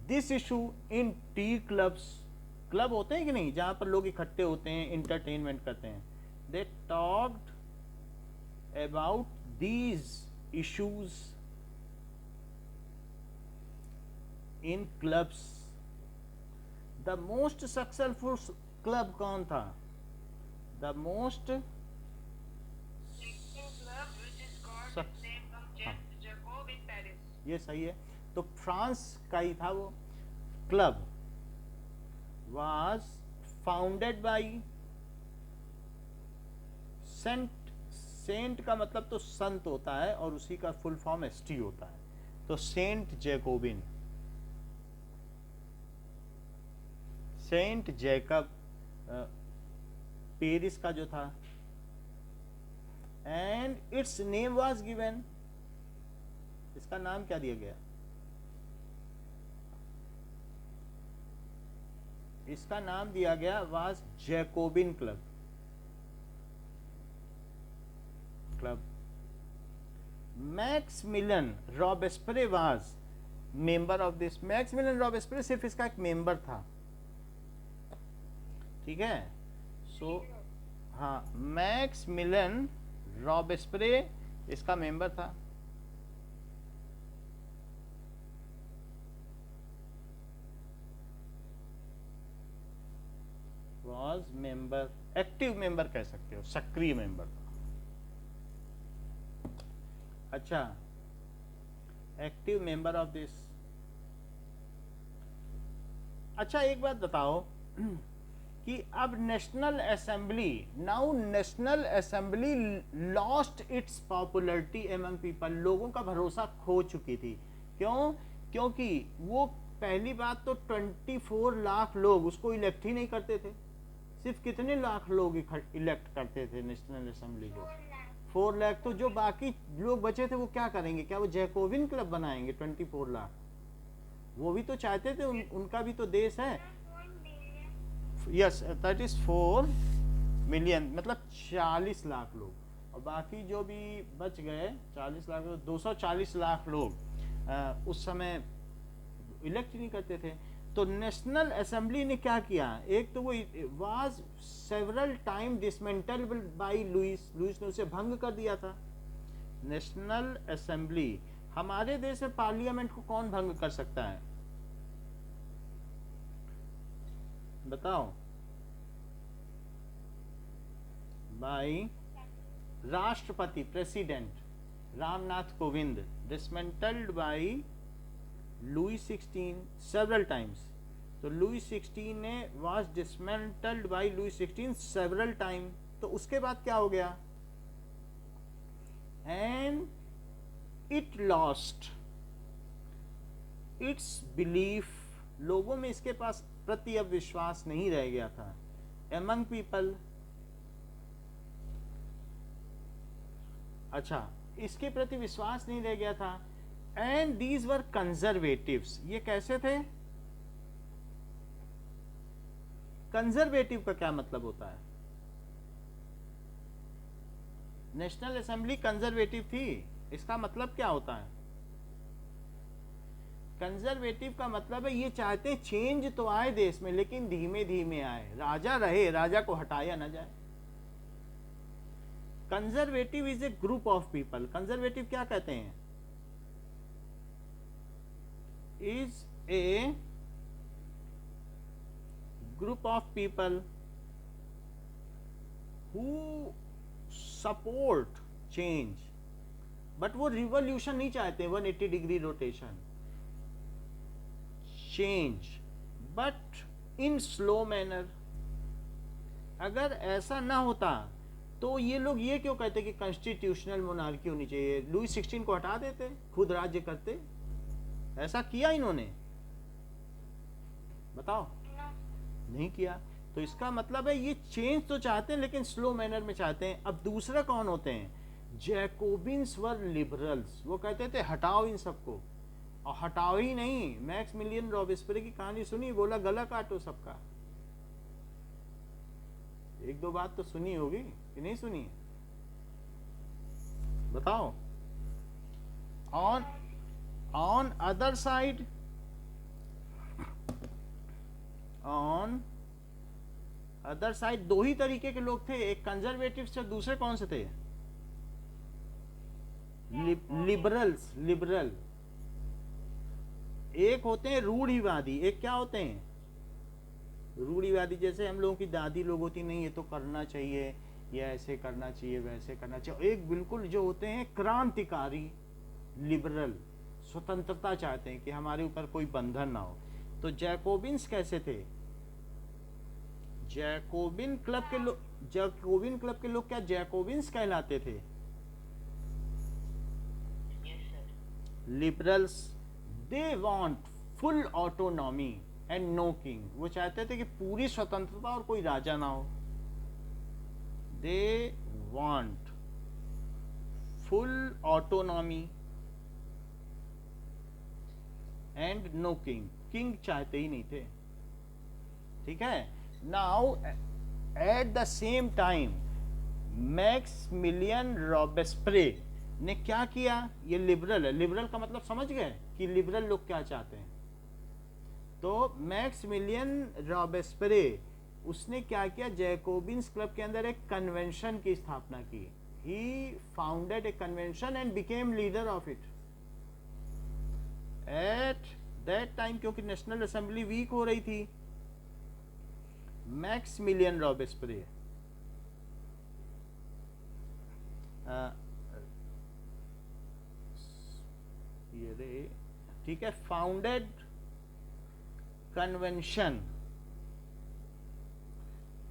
this issue in tea clubs. Club होते हैं कि नहीं, जहां पर लोग इकट्ठे होते हैं, इंटरटेनमेंट करते हैं। They talked about these issues in clubs. The most successful club कौन था? The most ये सही है, तो फ्रांस का ही था वो club. Was founded by Saint का मतलब तो संत होता है, और उसी का फुल फॉर्म एसटी होता है, तो Saint Jacobin, Saint Jacob Paris का जो था। And its name was given, इसका नाम क्या दिया गया? इसका नाम दिया गया was Jacobin club. Maximilian Robespierre was member of this. Maximilian Robespierre सिर्फ इसका एक मेंबर था, ठीक है। सो हाँ, मैक्समिलियन रॉबेस्पियर इसका मेंबर था। वॉज मेंबर, एक्टिव मेंबर कह सकते हो, सक्रिय मेंबर था। अच्छा, एक्टिव मेंबर ऑफ दिस। अच्छा एक बात बताओ कि अब national assembly, now national assembly lost its popularity among people. लोगों का भरोसा खो चुकी थी। क्यों? क्योंकि वो पहली बात तो 24 लाख लोग उसको इलेक्ट ही नहीं करते थे। सिर्फ कितने लाख लोग इलेक्ट करते थे नेशनल असेंबली को? 4 लाख। तो जो बाकी लोग बचे थे वो क्या करेंगे? क्या वो जैकोबिन क्लब बनाएंगे? 24 लाख वो भी तो चाहते थे, उनका भी तो देश है। यस, दैट इज 4 मिलियन, मतलब 40 लाख लोग, और बाकी जो भी बच गए 40 लाख, 240 लाख लोग उस समय इलेक्ट नहीं करते थे। तो नेशनल असेंबली ने क्या किया? एक तो वो was several time dismantle by Louis ने उसे भंग कर दिया था। नेशनल असेंबली, हमारे देश में पार्लियामेंट को कौन भंग कर सकता है बताओ? बाय राष्ट्रपति president Ramnath Kovind dismantled by Louis 16 several times. तो लुई 16 ने was dismantled by Louis 16 several time. तो उसके बाद क्या हो गया? And it lost its belief. लोगों में इसके पास प्रति अब विश्वास नहीं रह गया था. Among people. अच्छा, इसके प्रति विश्वास नहीं रह गया था. And these were conservatives. ये कैसे थे? कंजर्वेटिव का क्या मतलब होता है? नेशनल असेंबली कंजर्वेटिव थी, इसका मतलब क्या होता है? कंजर्वेटिव का मतलब है ये चाहते हैं चेंज तो आए देश में, लेकिन धीमे धीमे आए, राजा रहे, राजा को हटाया ना जाए. Conservative is a group of people. Conservative क्या कहते हैं? is a group of people who support change, but वो रिवॉल्यूशन नहीं चाहते, 180 degree rotation, change but in slow manner. अगर ऐसा ना होता तो ये लोग ये क्यों कहते कि कॉन्स्टिट्यूशनल मोनार्की होनी चाहिए? लुई 16 को हटा देते, खुद राज्य करते. ऐसा किया इन्होंने? बताओ. नहीं किया. तो इसका मतलब है ये चेंज तो चाहते हैं लेकिन स्लो मैनर में चाहते हैं. अब दूसरा कौन होते हैं? जैकोबिन्स वर लिबरल्स. वो कहते थे हटाओ इन सबको, और हटाओ ही नहीं, मैक्सिमिलियन रॉबेस्पियर की कहानी सुनी, बोला गला काटो सबका. एक दो बात तो सुनी होगी कि नहीं सुनी? बताओ. On other side, दो ही तरीके के लोग थे, एक कंजर्वेटिव से, दूसरे कौन से थे? लिबरल्स. लिबरल एक होते हैं रूढ़िवादी, एक क्या होते हैं? रूढ़िवादी. जैसे हम लोगों की दादी लोग होती, नहीं ये तो करना चाहिए, ये ऐसे करना चाहिए, वैसे करना चाहिए. एक बिल्कुल जो होते हैं क्रांतिकारी लिबरल, स्वतंत्रता चाहते हैं कि हमारे ऊपर कोई बंधन ना हो. तो जैकोबिन्स कैसे थे? जैकोबिन क्लब के लोग क्या जैकोबिन्स कहलाते थे? Liberals. They want full autonomy and no king. वो चाहते थे कि पूरी स्वतंत्रता और कोई राजा ना हो. They want full autonomy and no king. King चाहते ही नहीं थे. ठीक है. Now at the same time Maximilian Robespierre ने क्या किया? ये लिबरल है. लिबरल का मतलब समझ गए कि लिबरल लोग क्या चाहते हैं. तो मैक्सिमिलियन रॉबेस्पियर उसने क्या किया? जैकोबिन्स क्लब के अंदर एक कन्वेंशन की स्थापना की. He founded a convention and became leader of it. At that time, क्योंकि नेशनल असेंबली वीक हो रही थी, मैक्सिमिलियन रॉबेस्पियर ठीक है, फाउंडेड कन्वेंशन.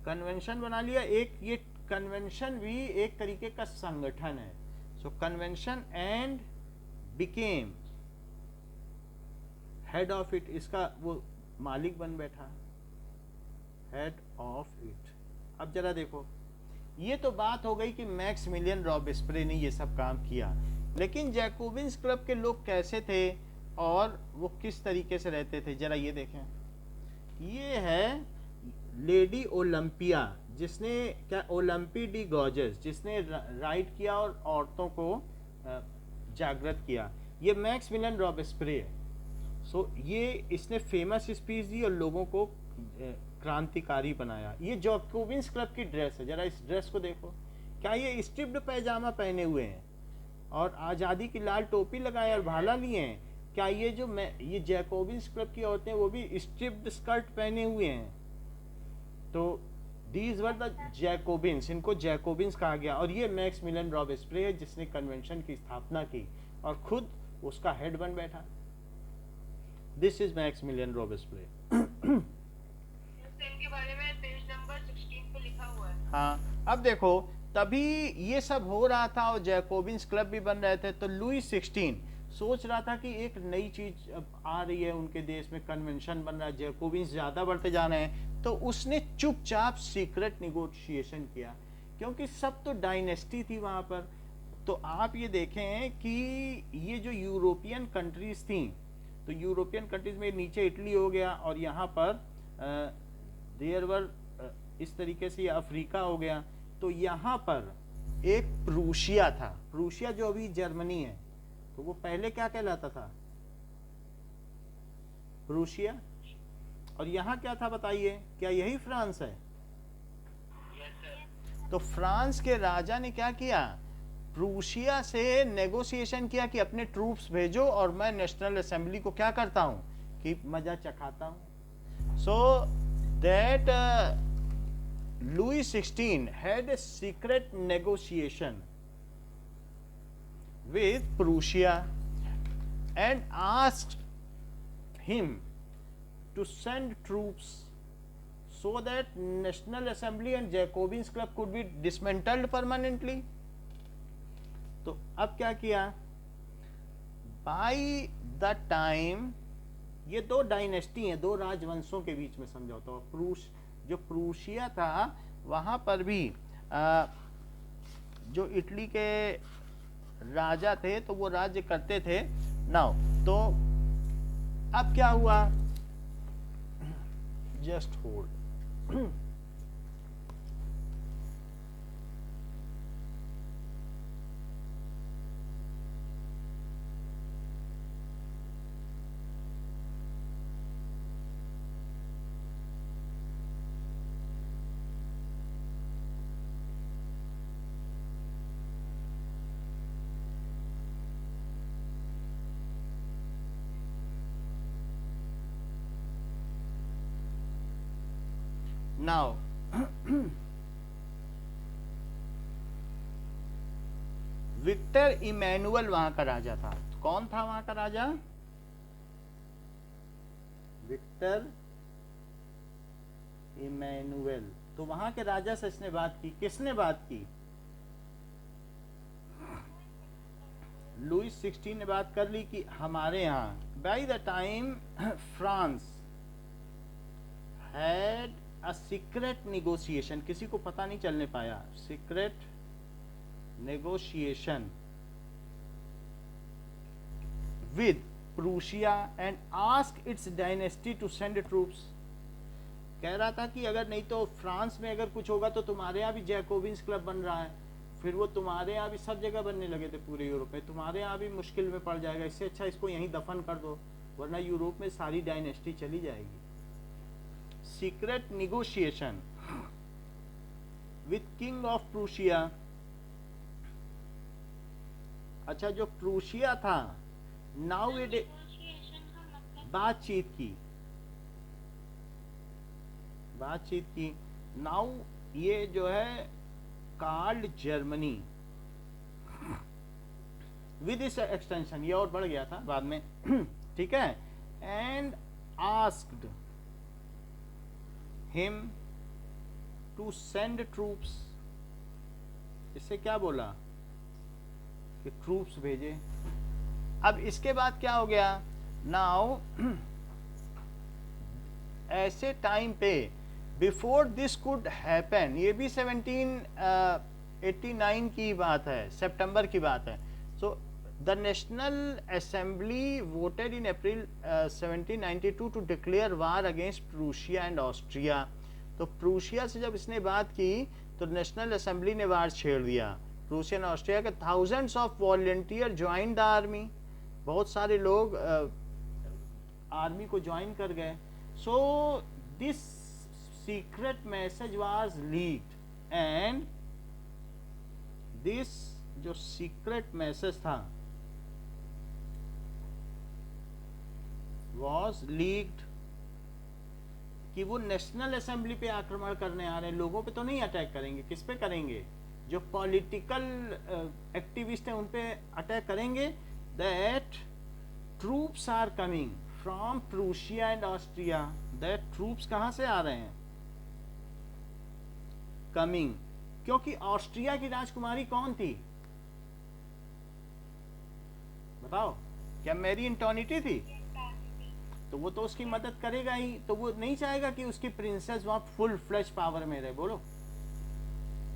कन्वेंशन बना लिया. एक ये कन्वेंशन भी एक तरीके का संगठन है. So convention and became head of it. इसका वो मालिक बन बैठा, हेड ऑफ इट. अब जरा देखो, ये तो बात हो गई कि मैक्सिमिलियन रॉबेस्पियर ने ये सब काम किया, लेकिन जैकोबिन्स क्लब के लोग कैसे थे और वो किस तरीके से रहते थे, जरा ये देखें. ये है लेडी ओलंपिया, जिसने क्या, ओलंपी डी गॉर्जेस, जिसने राइट किया और औरतों को जागृत किया. ये मैक्सिमिलियन रॉबेस्पियर. सो ये इसने फेमस स्पीच दी और लोगों को क्रांतिकारी बनाया. ये जैकोबिन्स क्लब की ड्रेस है. जरा इस ड्रेस को देखो. क्या ये स्ट्रिप्ड पैजामा पहने हुए हैं और आज़ादी की लाल टोपी लगाए और भाला लिए हैं? क्या ये जैकोबिन्स क्लब की औरतें वो भी स्ट्रिप्ड स्कर्ट पहने हुए हैं? तो दीज वर द जैकोबिन्स, इनको जैकोबिन्स कहा गया। और ये मैक्सिमिलियन रॉबेस्पियर है जिसने कन्वेंशन की स्थापना की और खुद उसका हेड बन बैठा। This is Maximilian Robespierre. इनके बारे में पेज नंबर 16 पे लिखा हुआ है। हाँ, अब देखो, तभी ये सब हो रहा था और जैकोबिन्स क्लब भी बन रहे थे, तो लुई 16 सोच रहा था कि एक नई चीज अब आ रही है उनके देश में, कन्वेंशन बन रहा है, जैकोबिन्स ज्यादा बढ़ते जा रहे हैं, तो उसने चुपचाप सीक्रेट निगोशिएशन किया, क्योंकि सब तो डायनेस्टी थी वहां पर। तो आप ये देखें कि ये जो यूरोपियन कंट्रीज थी, तो यूरोपियन कंट्रीज में नीचे इटली हो गया और यहाँ पर देयर वर इस तरीके से अफ्रीका हो गया। तो यहाँ पर एक प्रूशिया था, प्रूशिया जो अभी जर्मनी है, तो वो पहले क्या कहलाता था? प्रूशिया। और यहाँ क्या था बताइए, क्या यही फ्रांस है? तो फ्रांस के राजा ने क्या किया, प्रूशिया से नेगोशिएशन किया कि अपने ट्रूप्स भेजो और मैं नेशनल असेंबली को क्या करता हूं कि मजा चखाता हूं। So that Louis XVI had a secret negotiation with Prussia and asked him to send troops so that National Assembly and Jacobins Club could be dismantled permanently. तो अब क्या किया, by the time, ये दो डायनेस्टी हैं, दो राजवंशों के बीच में समझौता हो। जो प्रूशिया था वहां पर भी जो इटली के राजा थे तो वो राज्य करते थे। नाउ तो अब क्या हुआ, just hold. Now Victor Emmanuel वहां का राजा था। कौन था वहां का राजा? Victor Emmanuel. तो वहां के राजा से इसने बात की। किसने बात की? लुई 16 ने बात कर ली कि हमारे यहाँ by the time France had a secret negotiation, किसी को पता नहीं चलने पाया, secret negotiation with Prussia and ask its dynasty to send troops. कह रहा था कि अगर नहीं तो फ्रांस में अगर कुछ होगा तो तुम्हारे यहाँ भी जैकोबिन्स क्लब बन रहा है, फिर वो तुम्हारे यहाँ भी सब जगह बनने लगे थे पूरे यूरोप में, तुम्हारे यहाँ भी मुश्किल में पड़ जाएगा, इससे अच्छा इसको यहीं दफन कर दो, वरना यूरोप में सारी डायनेस्टी चली जाएगी। Secret negotiation with king of Prussia. अच्छा, जो प्रूशिया था नाउ इट बातचीत की नाउ ये जो है card Germany with is extension, ये और बढ़ गया था बाद में ठीक है। And asked him to send troops, इससे क्या बोला कि ट्रूप्स भेजे। अब इसके बाद क्या हो गया, नाउ ऐसे टाइम पे बिफोर दिस कुड हैपन, ये भी 1789 की बात है, सितंबर की बात है। So the national assembly voted in April 1792 to declare war against Prussia and Austria. तो प्रूशिया से जब इसने बात की तो नेशनल असेंबली ने वार छेड़ दिया प्रूशिया एंड ऑस्ट्रिया के। Thousands of volunteer join the army, बहुत सारे लोग आर्मी को ज्वाइन कर गए। So this secret message was leaked and this जो सीक्रेट मैसेज था was leaked कि वो नेशनल असेंबली पे आक्रमण करने आ रहे हैं, लोगों पे तो नहीं अटैक करेंगे। किस पे करेंगे? जो पॉलिटिकल एक्टिविस्ट हैं उन पे अटैक करेंगे। That troops are coming from Prussia and Austria. That troops कहां से आ रहे हैं? कमिंग, क्योंकि ऑस्ट्रिया की राजकुमारी कौन थी? बताओ, क्या मैरी एंटोनिटी थी? तो वो तो उसकी मदद करेगा ही, तो वो नहीं चाहेगा कि उसकी प्रिंसेस वहां फुल फ्लैश पावर में रहे। बोलो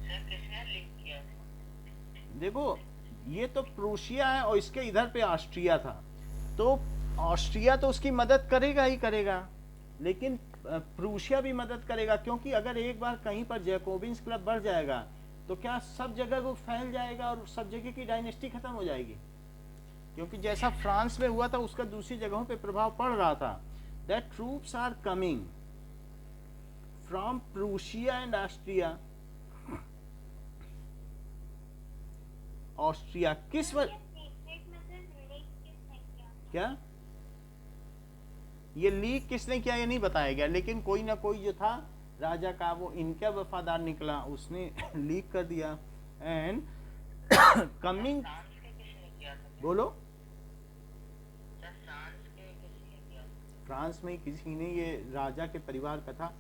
किसने लीक किया? देखो, ये तो प्रूशिया है और इसके इधर पे ऑस्ट्रिया था, तो ऑस्ट्रिया तो उसकी मदद करेगा ही करेगा, लेकिन प्रूशिया भी मदद करेगा, क्योंकि अगर एक बार कहीं पर जैकोबिन्स क्लब बढ़ जाएगा तो क्या सब जगह वो फैल जाएगा और सब जगह की डायनेस्टी खत्म हो जाएगी। क्योंकि जैसा फ्रांस में हुआ था उसका दूसरी जगहों पे प्रभाव पड़ रहा था। That troops are coming from Prussia and Austria. Austria किस क्या ये लीक किसने किया ये नहीं बताया गया, लेकिन कोई ना कोई जो था राजा का वो इनका वफादार निकला, उसने लीक कर दिया। एंड कमिंग, बोलो, फ्रांस में किसी ने, ये राजा के परिवार का था।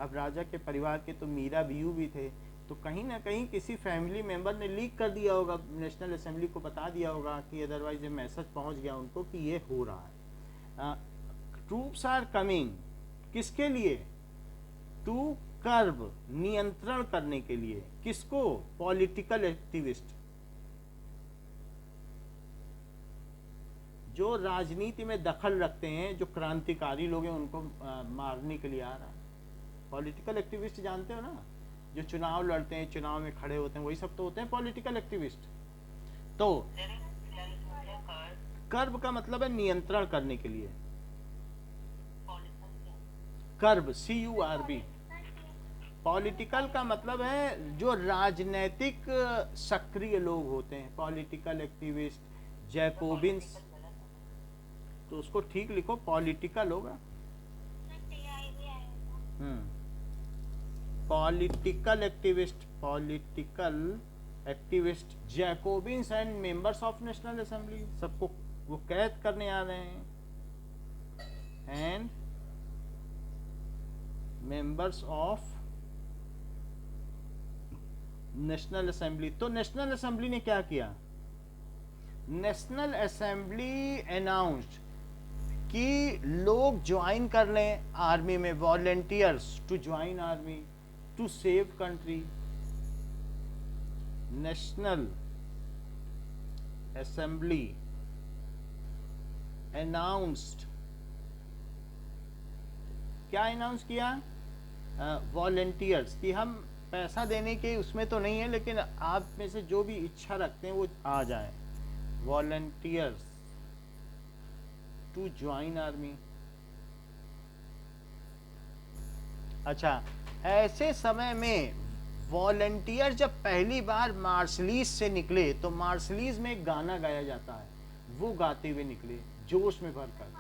अब राजा के परिवार के तो मीरा बीयू भी थे, तो कहीं ना कहीं किसी फैमिली मेंबर ने लीक कर दिया होगा, नेशनल असेंबली को बता दिया होगा कि अदरवाइज ये मैसेज पहुंच गया उनको कि ये हो रहा है। ट्रूप्स आर कमिंग किसके लिए? टू कर्ब, नियंत्रण करने के लिए। किसको? पॉलिटिकल एक्टिविस्ट, जो राजनीति में दखल रखते हैं, जो क्रांतिकारी लोग हैं उनको मारने के लिए आ रहा है। पॉलिटिकल एक्टिविस्ट जानते हो ना, जो चुनाव लड़ते हैं, चुनाव में खड़े होते हैं, वही सब तो होते हैं पॉलिटिकल एक्टिविस्ट। तो कर्ब का मतलब है नियंत्रण करने के लिए। कर्ब, CURB। पॉलिटिकल का मतलब है जो राजनैतिक सक्रिय लोग होते हैं, पॉलिटिकल एक्टिविस्ट, जैकोबिन्स। तो उसको ठीक लिखो, पॉलिटिकल होगा। Political activist Jacobins and members of national assembly, सबको वो कैद करने आ रहे हैं। And members of national assembly. तो नेशनल असेंबली ने क्या किया? नेशनल असेंबली अनाउंस्ड कि लोग ज्वाइन कर लें आर्मी में, volunteers to join army to save country. National assembly announced, क्या अनाउंस किया? वॉलंटियर्स, कि हम पैसा देने के उसमें तो नहीं है, लेकिन आप में से जो भी इच्छा रखते हैं वो आ जाए। Volunteers to join army. अच्छा, ऐसे समय में वॉलंटियर जब पहली बार मार्शलीज से निकले तो मार्शलीज में एक गाना गाया जाता है, वो गाते हुए निकले जोश में भरकर।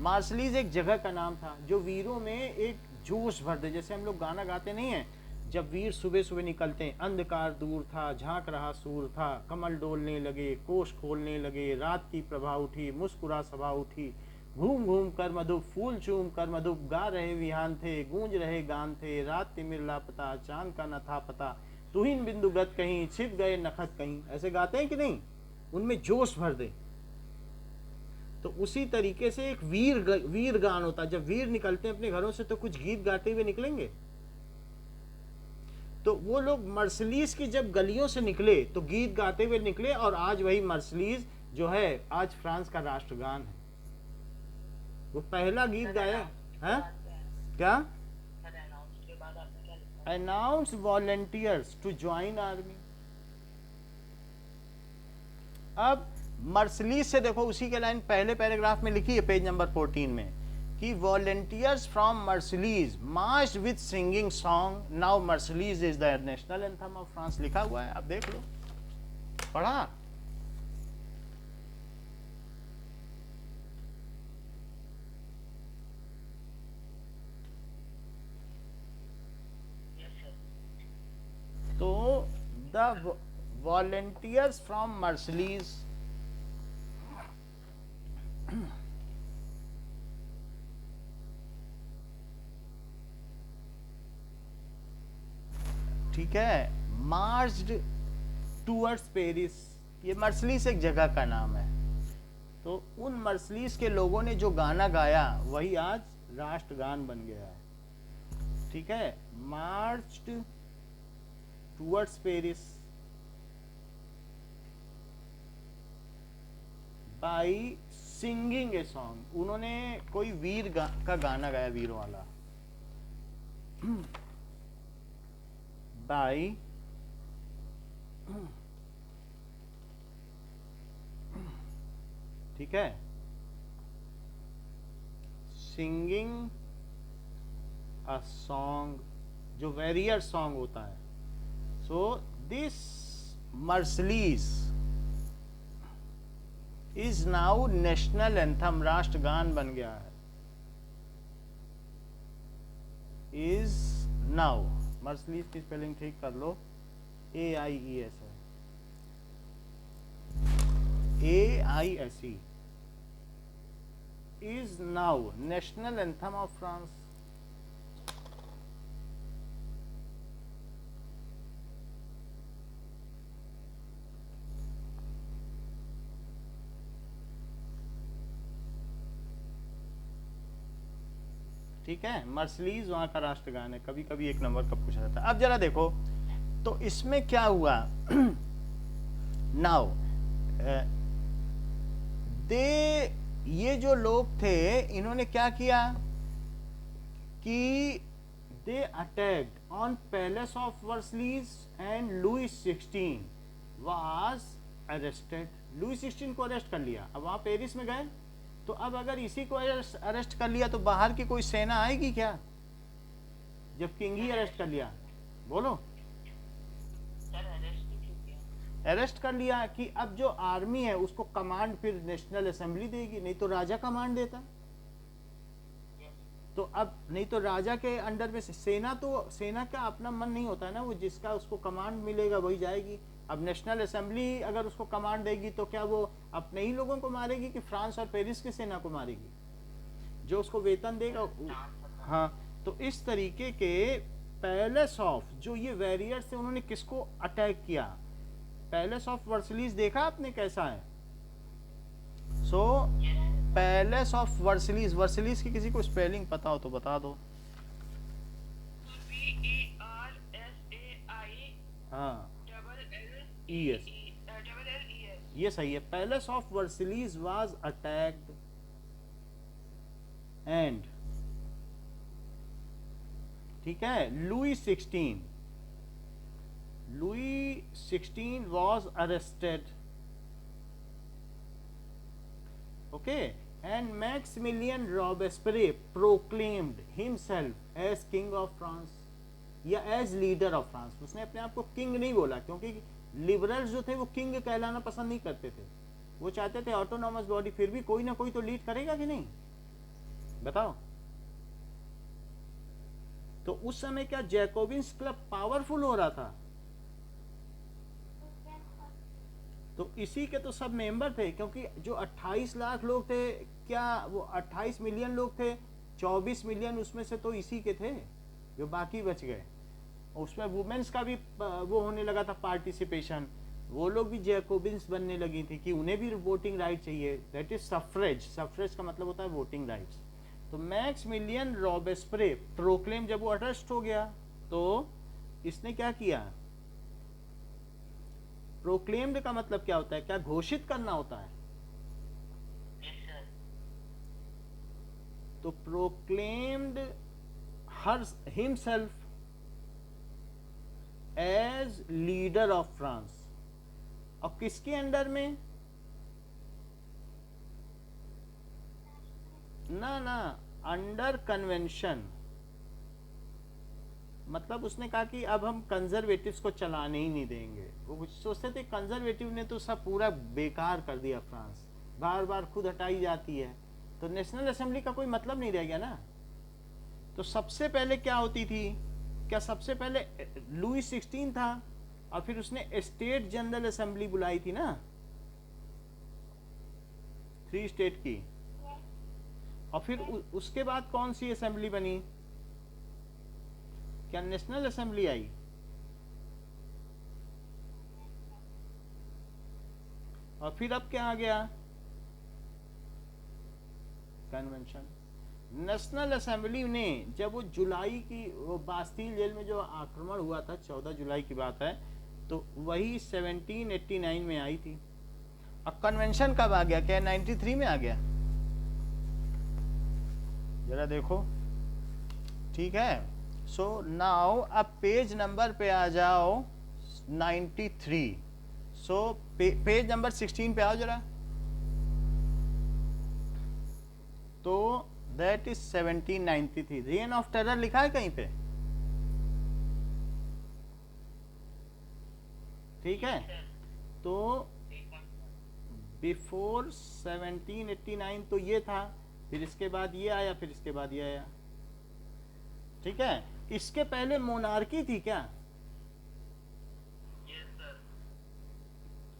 मार्शलीज एक जगह का नाम था जो वीरों में एक जोश भर दे। जैसे हम लोग गाना गाते नहीं है, जब वीर सुबह सुबह निकलते हैं, अंधकार दूर था, झांक रहा सूर था, कमल डोलने लगे, कोष खोलने लगे, रात की प्रभा उठी, मुस्कुरा सभा उठी, घूम घूम कर मधुप, फूल चूम कर मधुप, गा रहे विहान थे, गूंज रहे गान थे, रात तिमिर लापता, चांद का न था पता, तुहिन बिंदुगत कहीं, छिप गए नखत कहीं। ऐसे गाते हैं कि नहीं? उनमें जोश भर दे। तो उसी तरीके से एक वीर गान होता है। जब वीर निकलते हैं अपने घरों से तो कुछ गीत गाते हुए निकलेंगे। तो वो लोग मर्सलीज की जब गलियों से निकले तो गीत गाते हुए निकले, और आज वही मर्सलीज जो है आज फ्रांस का राष्ट्रगान है। वो पहला गीत गाया है। क्या? Announce volunteers to join army. अब मर्सलीज से देखो, उसी के लाइन पहले पैराग्राफ में लिखी है, पेज नंबर 14 में, कि volunteers from Marseilles march with singing song. Now Marseillaise is the national anthem of France. लिखा हुआ है, आप देख लो, पढ़ा। the volunteers from Marseilles ठीक है, मार्च्ड टूवर्ड्स पेरिस। ये मर्सलीस एक जगह का नाम है। तो उन मर्सलीस के लोगों ने जो गाना गाया वही आज राष्ट्रगान बन गया है। ठीक है, marched towards Paris by singing a song. उन्होंने कोई वीर का गाना गाया, वीरों वाला। बाई ठीक है, सिंगिंग अ सॉन्ग, जो वेरियर सॉन्ग होता है। So this Marseillaise is now national anthem, राष्ट्रगान बन गया है। इज नाउ, मर्सलीज की स्पेलिंग ठीक कर लो, AIES है, AISE, is now national anthem of France। ठीक है, मर्सलीज वहां का राष्ट्रगान है। कभी कभी एक नंबर का पूछा जाता है। अब जरा देखो तो इसमें क्या हुआ। नाउ ये जो लोग थे इन्होंने क्या किया कि they attacked on palace of Versailles and Louis 16 was arrested. Louis 16 को अरेस्ट कर लिया। अब वहां पेरिस में गए तो अब अगर इसी को अरेस्ट कर लिया तो बाहर की कोई सेना आएगी क्या, जब किंग ही अरेस्ट कर लिया? बोलो। अरेस्ट कर लिया कि अब जो आर्मी है उसको कमांड फिर नेशनल असेंबली देगी, नहीं तो राजा कमांड देता। तो अब नहीं तो राजा के अंडर में सेना, तो सेना का अपना मन नहीं होता है ना, वो जिसका उसको कमांड मिलेगा वही जाएगी। अब नेशनल असेंबली अगर उसको कमांड देगी तो क्या वो अपने ही लोगों को मारेगी कि फ्रांस और पेरिस की सेना को मारेगी, जो उसको वेतन देगा? हाँ, तो इस तरीके के पैलेस ऑफ जो ये वेरियर्स थे उन्होंने किसको अटैक किया? पैलेस ऑफ वर्सलीज देखा आपने कैसा है? सो पैलेस ऑफ वर्सलीज, वर्सलीज की किसी को स्पेलिंग पता हो तो बता दो। हाँ, ES, ये सही है। Palace of Versailles was attacked and, ठीक है, Louis 16 was arrested, okay, and Maximilian Robespierre proclaimed himself as king of France या as leader of France। उसने अपने आप को किंग नहीं बोला, क्योंकि लिबरल्स जो थे वो किंग कहलाना पसंद नहीं करते थे। वो चाहते थे ऑटोनॉमस बॉडी, फिर भी कोई ना कोई तो लीड करेगा कि नहीं, बताओ। तो उस समय क्या जैकोबिन्स क्लब पावरफुल हो रहा था? तो इसी के तो सब मेंबर थे, क्योंकि जो 28 लाख लोग थे, क्या वो 28 मिलियन लोग थे, 24 मिलियन उसमें से तो इसी के थे, जो बाकी बच गए। उसमें वुमेन्स का भी वो होने लगा था पार्टिसिपेशन, वो लोग भी जैकोबिन्स बनने लगी थी कि उन्हें भी वोटिंग राइट चाहिए, दैट इज सफ्रेज। सफ्रेज का मतलब होता है वोटिंग राइट्स। तो मैक्सिमिलियन रॉबेस्पियर प्रोक्लेम, जब वो अरेस्ट हो गया तो इसने क्या किया? प्रोक्लेम्ड का मतलब क्या होता है? क्या घोषित करना होता है? तो proclaimed himself as leader of France. और किसके अंडर में? ना अंडर कन्वेंशन। मतलब उसने कहा कि अब हम कंजर्वेटिव्स को चलाने ही नहीं देंगे। वो सोचते थे कंजर्वेटिव ने तो सब पूरा बेकार कर दिया, फ्रांस बार बार खुद हटाई जाती है, तो नेशनल असेंबली का कोई मतलब नहीं रह गया ना। तो सबसे पहले क्या होती थी? क्या सबसे पहले लुई 16 था और फिर उसने स्टेट जनरल असेंबली बुलाई थी ना, 3 स्टेट की, और फिर उसके बाद कौन सी असेंबली बनी? क्या नेशनल असेंबली आई? और फिर अब क्या आ गया? कन्वेंशन। नेशनल असेंबली ने जब वो जुलाई की वो बास्तील जेल में जो आक्रमण हुआ था, 14 जुलाई की बात है, तो वही 1789 में आई थी। अब कन्वेंशन कब आ गया? क्या 93 में आ गया? जरा देखो, ठीक है। सो नाउ अब पेज नंबर पे आ जाओ 93। सो पेज नंबर 16 पे आओ जरा। तो that is 1793। Rain of terror लिखा है कहीं पे? ठीक है, तो बिफोर 1789 तो ये था, फिर इसके बाद ये आया, फिर इसके बाद ये आया। ठीक है, इसके पहले मोनार्की थी क्या?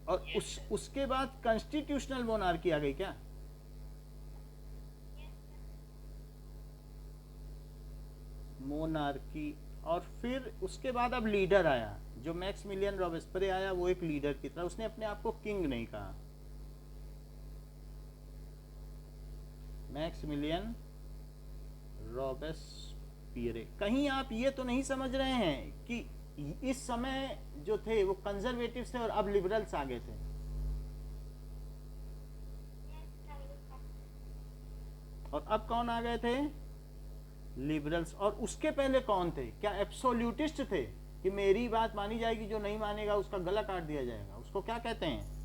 और उसके बाद कॉन्स्टिट्यूशनल मोनार्की आ गई क्या? मोनार्की। और फिर उसके बाद अब लीडर आया, जो मैक्सिमिलियन रॉबेस्पियर आया, वो एक लीडर की तरह, उसने अपने आप को किंग नहीं कहा। Maximilian Robespierre. कहीं आप ये तो नहीं समझ रहे हैं कि इस समय जो थे वो कंजर्वेटिव्स थे और अब लिबरल्स आ गए थे? और अब कौन आ गए थे? लिबरल्स। और उसके पहले कौन थे? क्या एब्सोल्यूटिस्ट थे कि मेरी बात मानी जाएगी, जो नहीं मानेगा उसका गला काट दिया जाएगा? उसको क्या कहते हैं?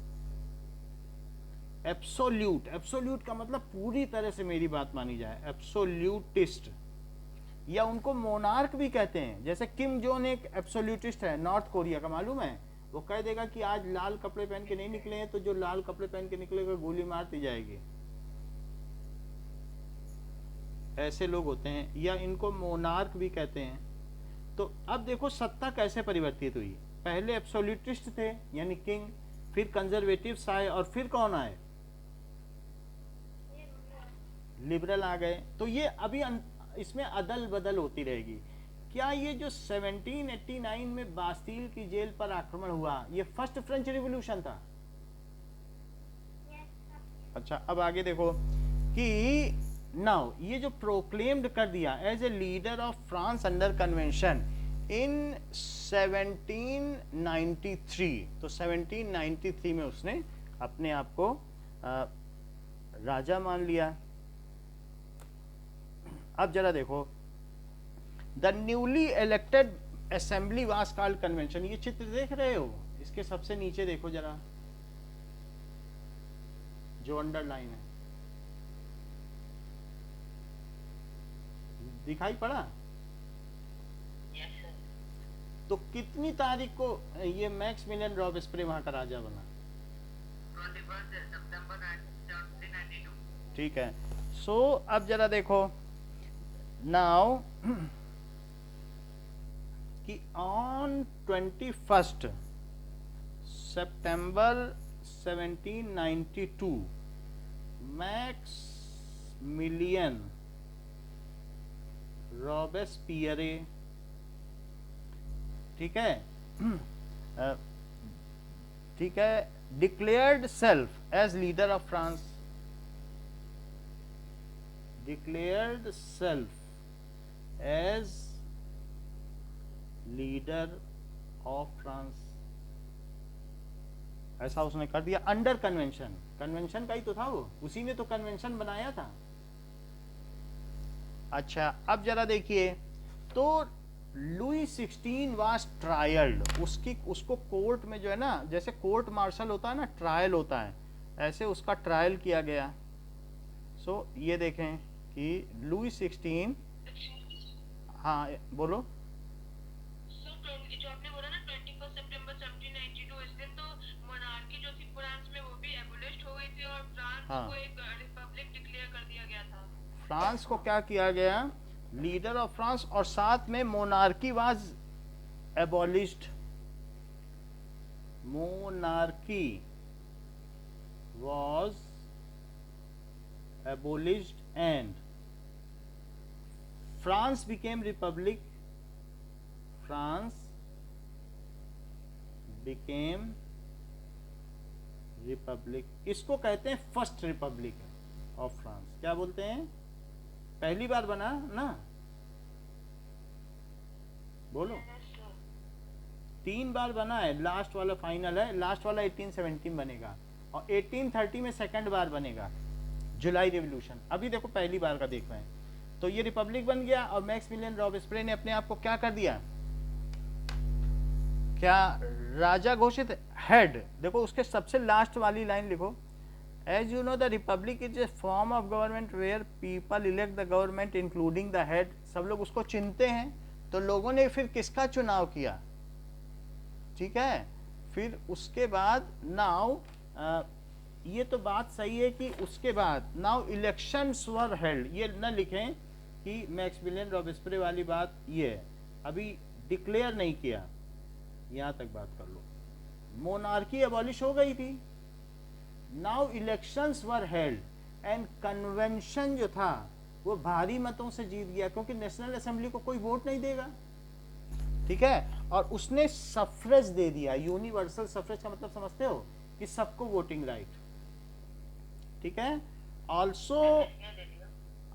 एब्सोल्यूट। एब्सोल्यूट का मतलब पूरी तरह से मेरी बात मानी जाए, एब्सोल्यूटिस्ट। या उनको मोनार्क भी कहते हैं। जैसे किम जोन एक एब्सोल्यूटिस्ट है, नॉर्थ कोरिया का, मालूम है? वो कह देगा कि आज लाल कपड़े पहन के नहीं निकले हैं तो जो लाल कपड़े पहन के निकलेगा गोली मार दी जाएगी। ऐसे लोग होते हैं, या इनको मोनार्क भी कहते हैं। तो अब देखो सत्ता कैसे परिवर्तित हुई। पहले एब्सोल्यूटिस्ट थे यानी किंग, फिर कंजर्वेटिव्स आए, और फिर कौन आए? लिबरल आ गए। तो ये अभी इसमें अदल बदल होती रहेगी। क्या ये जो 1789 में बास्तील की जेल पर आक्रमण हुआ, ये फर्स्ट फ्रेंच रिवॉल्यूशन था? अच्छा, अब आगे देखो कि नाउ ये जो प्रोक्लेम्ड कर दिया as a leader of France under convention in 1793, तो 1793 में उसने अपने आप को राजा मान लिया। अब जरा देखो, the newly elected assembly was called convention. ये चित्र देख रहे हो? इसके सबसे नीचे देखो जरा, जो अंडरलाइन है, दिखाई पड़ा? तो कितनी तारीख को ये मैक्सिमिलियन रॉबेस्पियर वहां का राजा बना? 21 सितंबर 1792। ठीक है। सो अब जरा देखो नाउ कि ऑन 21 सितंबर 1792 मैक्सिमिलियन रॉबेस्पियर, ठीक है, ठीक है, declared self as leader of France, declared self as leader of France, ऐसा उसने कर दिया अंडर कन्वेंशन। कन्वेंशन का ही तो था वो, उसी ने तो कन्वेंशन बनाया था। अच्छा, अब जरा देखिए, तो लुई 16 वाज ट्रायल्ड। उसको कोर्ट में जो है ना, जैसे कोर्ट मार्शल होता है ना, ट्रायल होता है, ऐसे उसका ट्रायल किया गया। सो ये देखें कि लुई 16, हाँ बोलो। जो आपने बोला ना 21 सितंबर 1792, इस दिन तो मोनार्की जो थी फ्रांस में वो भी एबोलिश्ड हो गई थी और फ्रांस हाँ, को एक रिपब्लिक डिक्लेयर कर दिया गया था। फ्रांस को क्या किया गया? लीडर ऑफ फ्रांस, और साथ में monarchy was abolished. monarchy was abolished and France became republic. France became Republic. इसको कहते हैं फर्स्ट रिपब्लिक ऑफ फ्रांस. क्या बोलते हैं? पहली बार बना ना, बोलो. 3 बार बना है, लास्ट वाला फाइनल है. लास्ट वाला 1817 बनेगा और 1830 में सेकंड बार बनेगा, जुलाई रिवॉल्यूशन. अभी देखो पहली बार का देख रहे हैं. तो ये रिपब्लिक बन गया और मैक्सिमिलियन रॉबेस्पियर ने अपने आप को क्या कर दिया? क्या राजा घोषित? हेड. देखो उसके सबसे लास्ट वाली लाइन लिखो. As you know the republic is a form of government where people elect the government including the head. सब लोग उसको चुनते हैं. तो लोगों ने फिर किसका चुनाव किया? ठीक है. फिर उसके बाद नाउ ये तो बात सही है कि उसके बाद नाउ इलेक्शंस वर हेल्ड. ये न लिखें कि मैक्सिमिलियन रॉबेस्पियर वाली बात ये है, अभी डिक्लेयर नहीं किया. यहां तक बात कर लो. मोनार्की अबॉलिश हो गई थी. Now elections were held and convention जो था वो भारी मतों से जीत गया, क्योंकि नेशनल असेंबली को कोई वोट नहीं देगा. ठीक है. और उसने सफ्रेज दे दिया. यूनिवर्सल सफ्रेज का मतलब समझते हो? कि सबको वोटिंग राइट. ठीक है.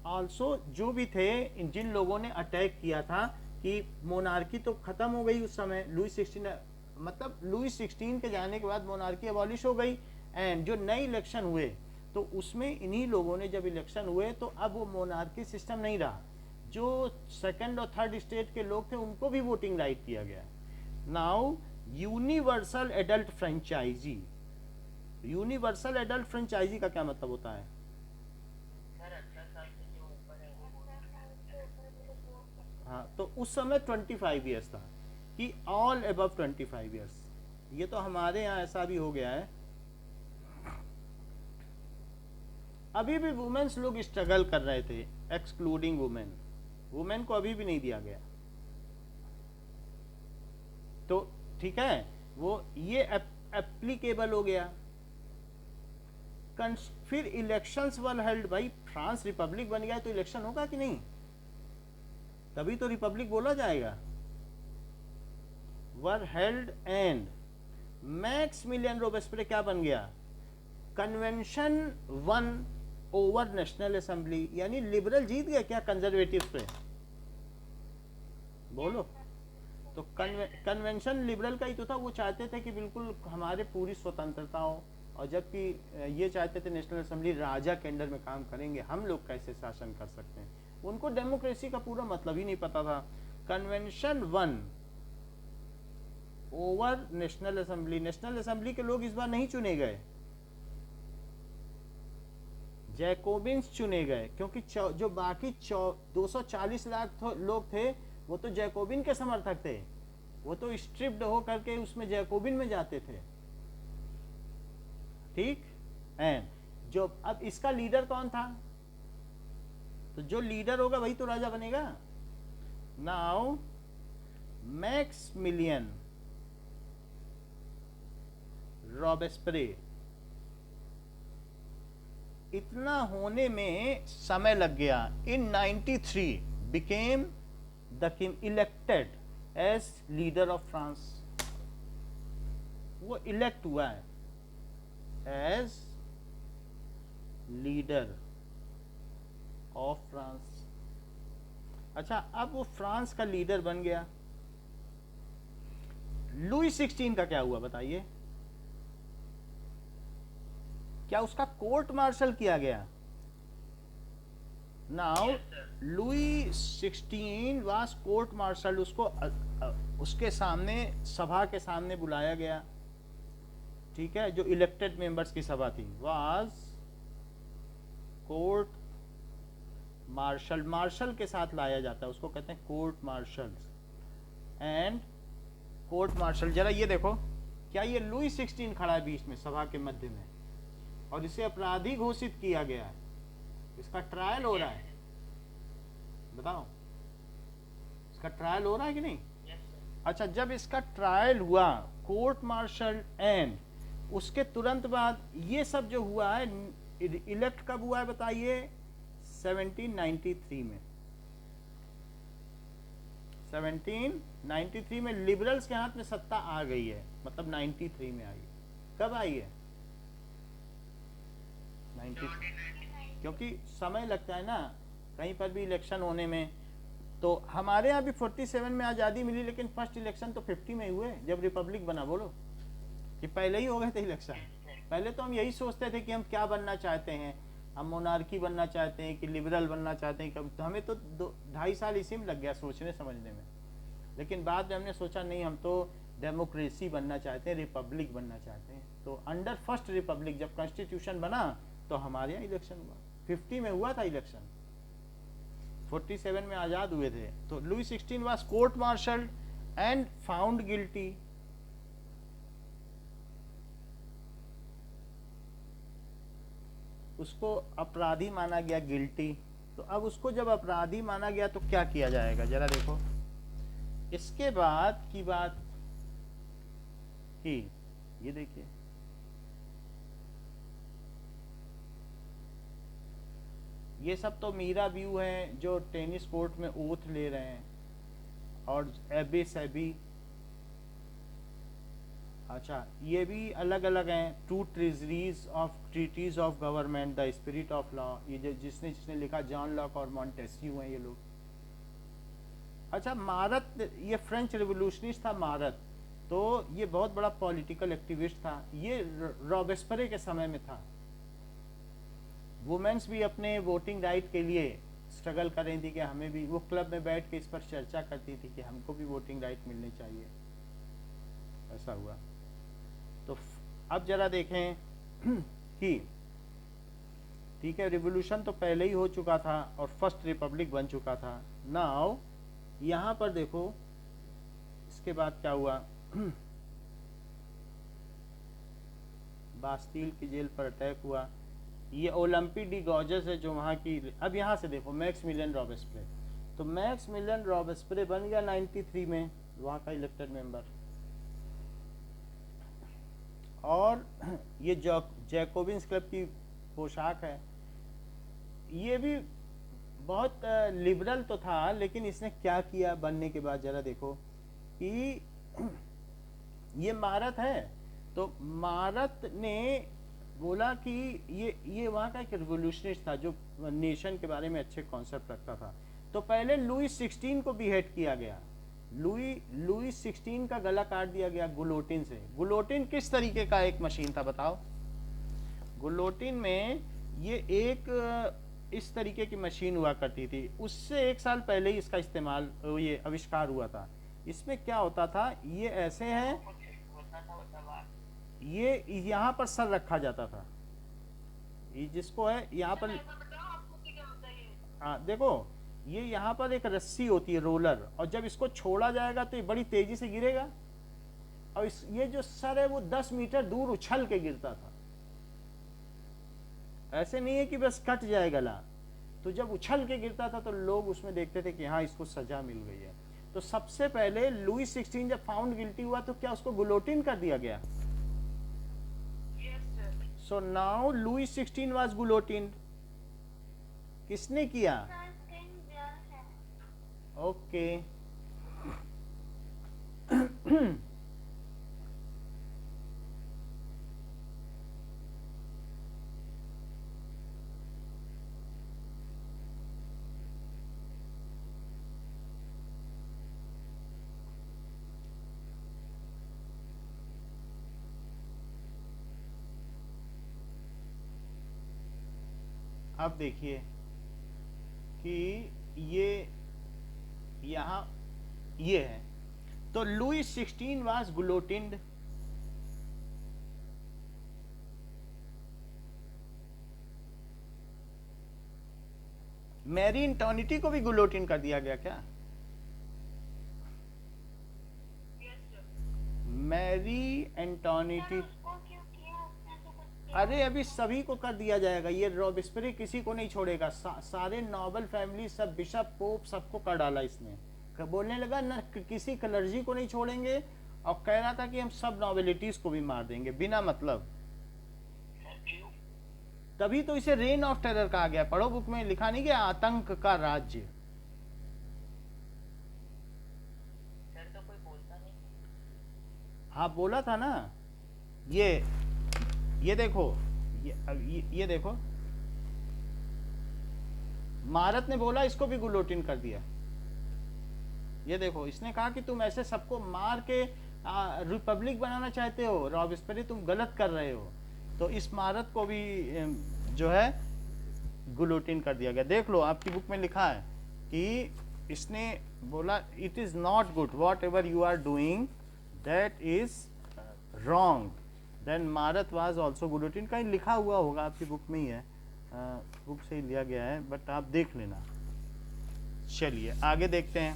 ऑल्सो जो भी थे, जिन लोगों ने अटैक किया था कि मोनार्की तो खत्म हो गई उस समय, लुई 16 मतलब लुई 16 के जाने के बाद मोनार्की अबॉलिश हो गई. एंड जो नए इलेक्शन हुए तो उसमें इन्हीं लोगों ने, जब इलेक्शन हुए तो अब वो मोनार्की सिस्टम नहीं रहा. जो सेकंड और थर्ड स्टेट के लोग थे उनको भी वोटिंग राइट किया गया. Now universal adult franchise. Universal adult franchise का क्या मतलब होता है? हाँ, तो उस समय 25 ईयर्स था कि ऑल अबव 25 ईयर्स. ये तो हमारे यहाँ ऐसा भी हो गया है. अभी भी वुमेन्स लोग स्ट्रगल कर रहे थे, एक्सक्लूडिंग वुमेन. वुमेन को अभी भी नहीं दिया गया. तो ठीक है, वो ये एप्लीकेबल हो गया. फिर इलेक्शंस वर हेल्ड. भाई फ्रांस रिपब्लिक बन गया तो इलेक्शन होगा कि नहीं? तभी तो रिपब्लिक बोला जाएगा. Were held and Maximilian Robespierre क्या बन गया? Convention one over national assembly. यानी लिबरल जीत गया क्या कंजर्वेटिव पे? बोलो. तो कन्वेंशन लिबरल का ही तो था. वो चाहते थे कि बिल्कुल हमारे पूरी स्वतंत्रता हो, और जबकि ये चाहते थे नेशनल असेंबली राजा के अंडर में काम करेंगे, हम लोग कैसे शासन कर सकते हैं. उनको डेमोक्रेसी का पूरा मतलब ही नहीं पता था. Convention one over national assembly. National assembly के लोग इस बार नहीं चुने गए, जैकोबिन्स चुने गए, क्योंकि जो बाकी 240 लाख लोग थे वो तो जैकोबिन के समर्थक थे. वो तो स्ट्रिप्ड हो करके उसमें जैकोबिन में जाते थे. ठीक. एंड जो अब इसका लीडर कौन था? तो जो लीडर होगा वही तो राजा बनेगा. Now Maximilian Robespierre. इतना होने में समय लग गया. In 93 became the king elected as leader of France. वो इलेक्ट हुआ है एज लीडर ऑफ फ्रांस. अच्छा, अब वो फ्रांस का लीडर बन गया. लुई 16 का क्या हुआ बताइए? क्या उसका कोर्ट मार्शल किया गया? Now Louis 16 was court martial. उसको उसके सामने, सभा के सामने बुलाया गया. ठीक है. जो इलेक्टेड मेंबर्स की सभा थी वाज कोर्ट मार्शल. मार्शल के साथ लाया जाता है, उसको कहते हैं court martial. And court martial, जरा ये देखो, क्या ये लुई 16 खड़ा है बीच में सभा के मध्य में, और इसे अपराधी घोषित किया गया है. इसका ट्रायल हो रहा है. बताओ, इसका ट्रायल हो रहा है कि नहीं? अच्छा, जब इसका ट्रायल हुआ, कोर्ट मार्शल एंड उसके तुरंत बाद ये सब जो हुआ है, इलेक्ट कब हुआ है बताइए? 1793 में। 1793 में लिबरल्स के हाथ में सत्ता आ गई है, मतलब 93 में आई। कब आई है? 93। क्योंकि समय लगता है ना कहीं पर भी इलेक्शन होने में। तो हमारे यहाँ भी 47 में आज़ादी मिली, लेकिन फर्स्ट इलेक्शन तो 50 में हुए जब रिपब्लिक बना। बोलो कि पहले ही हो गए थे इलेक्शन? पहले तो हम यही सोचते थे कि हम क्या बनना चाहते हैं, हम मोनार्की बनना चाहते हैं कि लिबरल बनना चाहते हैं। तो हमें तो 2-2.5 साल इसी में लग गया सोचने समझने में। लेकिन बाद में हमने सोचा नहीं, हम तो डेमोक्रेसी बनना चाहते हैं, रिपब्लिक बनना चाहते हैं। तो अंडर फर्स्ट रिपब्लिक जब कॉन्स्टिट्यूशन बना तो हमारे यहाँ इलेक्शन हुआ। 50 में हुआ था इलेक्शन, 47 में आज़ाद हुए थे। तो Louis 16 was court marshalled and found guilty. उसको अपराधी माना गया, गिल्टी। तो अब उसको जब अपराधी माना गया तो क्या किया जाएगा, जरा देखो। इसके बाद की बात की, ये देखिए, ये सब तो मीरा व्यू हैं जो टेनिस कोर्ट में ओथ ले रहे हैं, और एबी सेबी। अच्छा, ये भी अलग अलग हैं। Two treasuries of treaties of government, the spirit of law, ये जो जिसने लिखा जॉन लॉक और मॉन्टेस्क्यू हैं ये लोग। अच्छा, मारत, ये फ्रेंच रिवोल्यूशनिस्ट था मारत। तो ये बहुत बड़ा पॉलिटिकल एक्टिविस्ट था, ये रॉबेस्परे के समय में था। वुमेन्स भी अपने वोटिंग राइट के लिए स्ट्रगल कर रही थी कि हमें भी, वो क्लब में बैठ के इस पर चर्चा करती थी कि हमको भी वोटिंग राइट मिलनी चाहिए। ऐसा हुआ। तो अब जरा देखें कि ठीक है, रिवोल्यूशन तो पहले ही हो चुका था और फर्स्ट रिपब्लिक बन चुका था। नाउ यहाँ पर देखो इसके बाद क्या हुआ। बास्टील की जेल पर अटैक हुआ। ये ओलंपी डी गॉर्जस है जो वहाँ की। अब यहाँ से देखो, मैक्सिमिलियन रॉबेस्परे। तो मैक्सिमिलियन रॉबेस्परे बन गया 93 में वहाँ का इलेक्टेड मेंबर। और ये जैकोबिन्स क्लब की पोशाक है। ये भी बहुत लिबरल तो था, लेकिन इसने क्या किया बनने के बाद, जरा देखो कि ये मारत है। तो मारत ने बोला कि ये वहाँ का एक रिवोल्यूशनिस्ट था जो नेशन के बारे में अच्छे कॉन्सेप्ट रखता था। तो पहले लुई 16 को बीहेड किया गया। लुई 16 का गला काट दिया गया गुलोटिन से। गुलोटिन किस तरीके का एक मशीन था बताओ? गुलोटिन में ये एक इस तरीके की मशीन हुआ करती थी। उससे 1 साल पहले ही इसका इस्तेमाल, ये आविष्कार हुआ था। इसमें क्या होता था, ये ऐसे है, ये यहाँ पर सर रखा जाता था, ये जिसको है यहाँ पर। हाँ देखो, ये यहाँ पर एक रस्सी होती है, रोलर, और जब इसको छोड़ा जाएगा तो ये बड़ी तेजी से गिरेगा। और ये जो सर है वो 10 मीटर दूर उछल के गिरता था। ऐसे नहीं है कि बस कट जाए गला। तो जब उछल के गिरता था तो लोग उसमें देखते थे कि हाँ इसको सजा मिल गई है। तो सबसे पहले लुई 16 जब फाउंड गिल्टी हुआ तो क्या उसको गुलोटिन कर दिया गया? So now Louis 16 was guillotine. किसने किया? ओके अब देखिए कि ये यहाँ ये है। तो लुई 16 वाज गुलोटिन्ड। मैरी एंटोनिटी को भी गुलोटिन कर दिया गया क्या? मैरी एंटोनिटी, अरे अभी सभी को कर दिया जाएगा। ये रॉबेस्परे किसी को नहीं छोड़ेगा। सारे नोबल फैमिली, सब बिशप पोप, सबको कर डाला इसने। बोलने लगा न किसी क्लर्जी को नहीं छोड़ेंगे, और कह रहा था कि हम सब नॉवेलिटीज को भी मार देंगे बिना मतलब। तभी तो इसे रेन ऑफ टेरर कहा गया। पढ़ो बुक में लिखा नहीं गया आतंक का राज्य। तो कोई बोलता नहीं। हाँ बोला था ना। ये देखो, ये देखो, मारत ने बोला इसको भी गुलोटिन कर दिया। ये देखो, इसने कहा कि तुम ऐसे सबको मार के रिपब्लिक बनाना चाहते हो रॉबेस्पियर, तुम गलत कर रहे हो। तो इस मारत को भी जो है गुलोटिन कर दिया गया। देख लो आपकी बुक में लिखा है कि इसने बोला it is not good, whatever you are doing that is wrong, then Marat was also guillotine. कहीं लिखा हुआ होगा, आपकी बुक में ही है, बुक से ही लिया गया है, बट आप देख लेना। चलिए आगे देखते हैं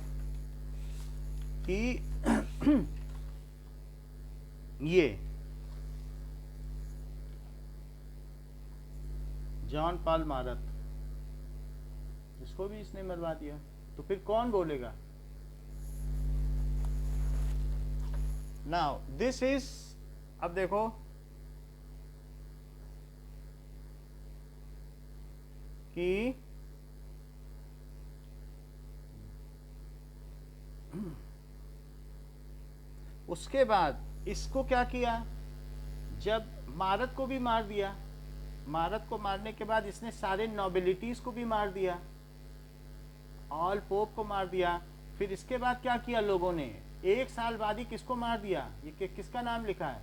कि ये जॉन पॉल मारत, इसको भी इसने मरवा दिया। तो फिर कौन बोलेगा? नाउ दिस इज, अब देखो कि उसके बाद इसको क्या किया, जब मारत को भी मार दिया, मारत को मारने के बाद इसने सारे नोबिलिटीज को भी मार दिया, ऑल पोप को मार दिया। फिर इसके बाद क्या किया लोगों ने, 1 साल बाद ही किसको मार दिया? ये किसका नाम लिखा है?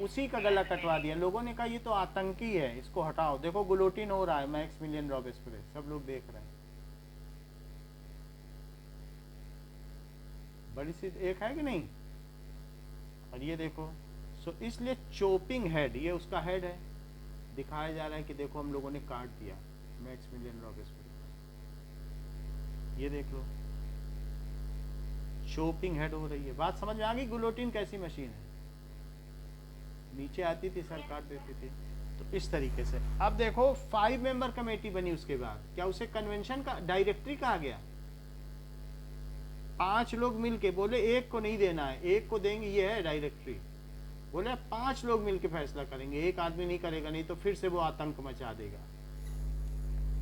उसी का गला कटवा दिया। लोगों ने कहा ये तो आतंकी है, इसको हटाओ। देखो गुलोटिन हो रहा है मैक्सिमिलियन रॉबेस्पियर, सब लोग देख रहे हैं। बड़ी सी एक है कि नहीं? और ये देखो, सो इसलिए चोपिंग हेड, ये उसका हेड है, दिखाया जा रहा है कि देखो हम लोगों ने काट दिया मैक्सिमिलियन रॉबेस्पियर। ये देख लो, चोपिंग हेड हो रही है। बात समझ में आ गई? गुलोटिन कैसी मशीन है, नीचे आती थी, सर काट देती थी। तो इस तरीके से अब देखो 5 मेंबर कमेटी बनी। उसके बाद क्या उसे कन्वेंशन का डायरेक्टरी कहा गया? 5 लोग मिलके बोले एक को नहीं देना है, एक को देंगे, ये है डायरेक्टरी। बोले 5 लोग मिलके फैसला करेंगे, एक आदमी नहीं करेगा, नहीं तो फिर से वो आतंक मचा देगा।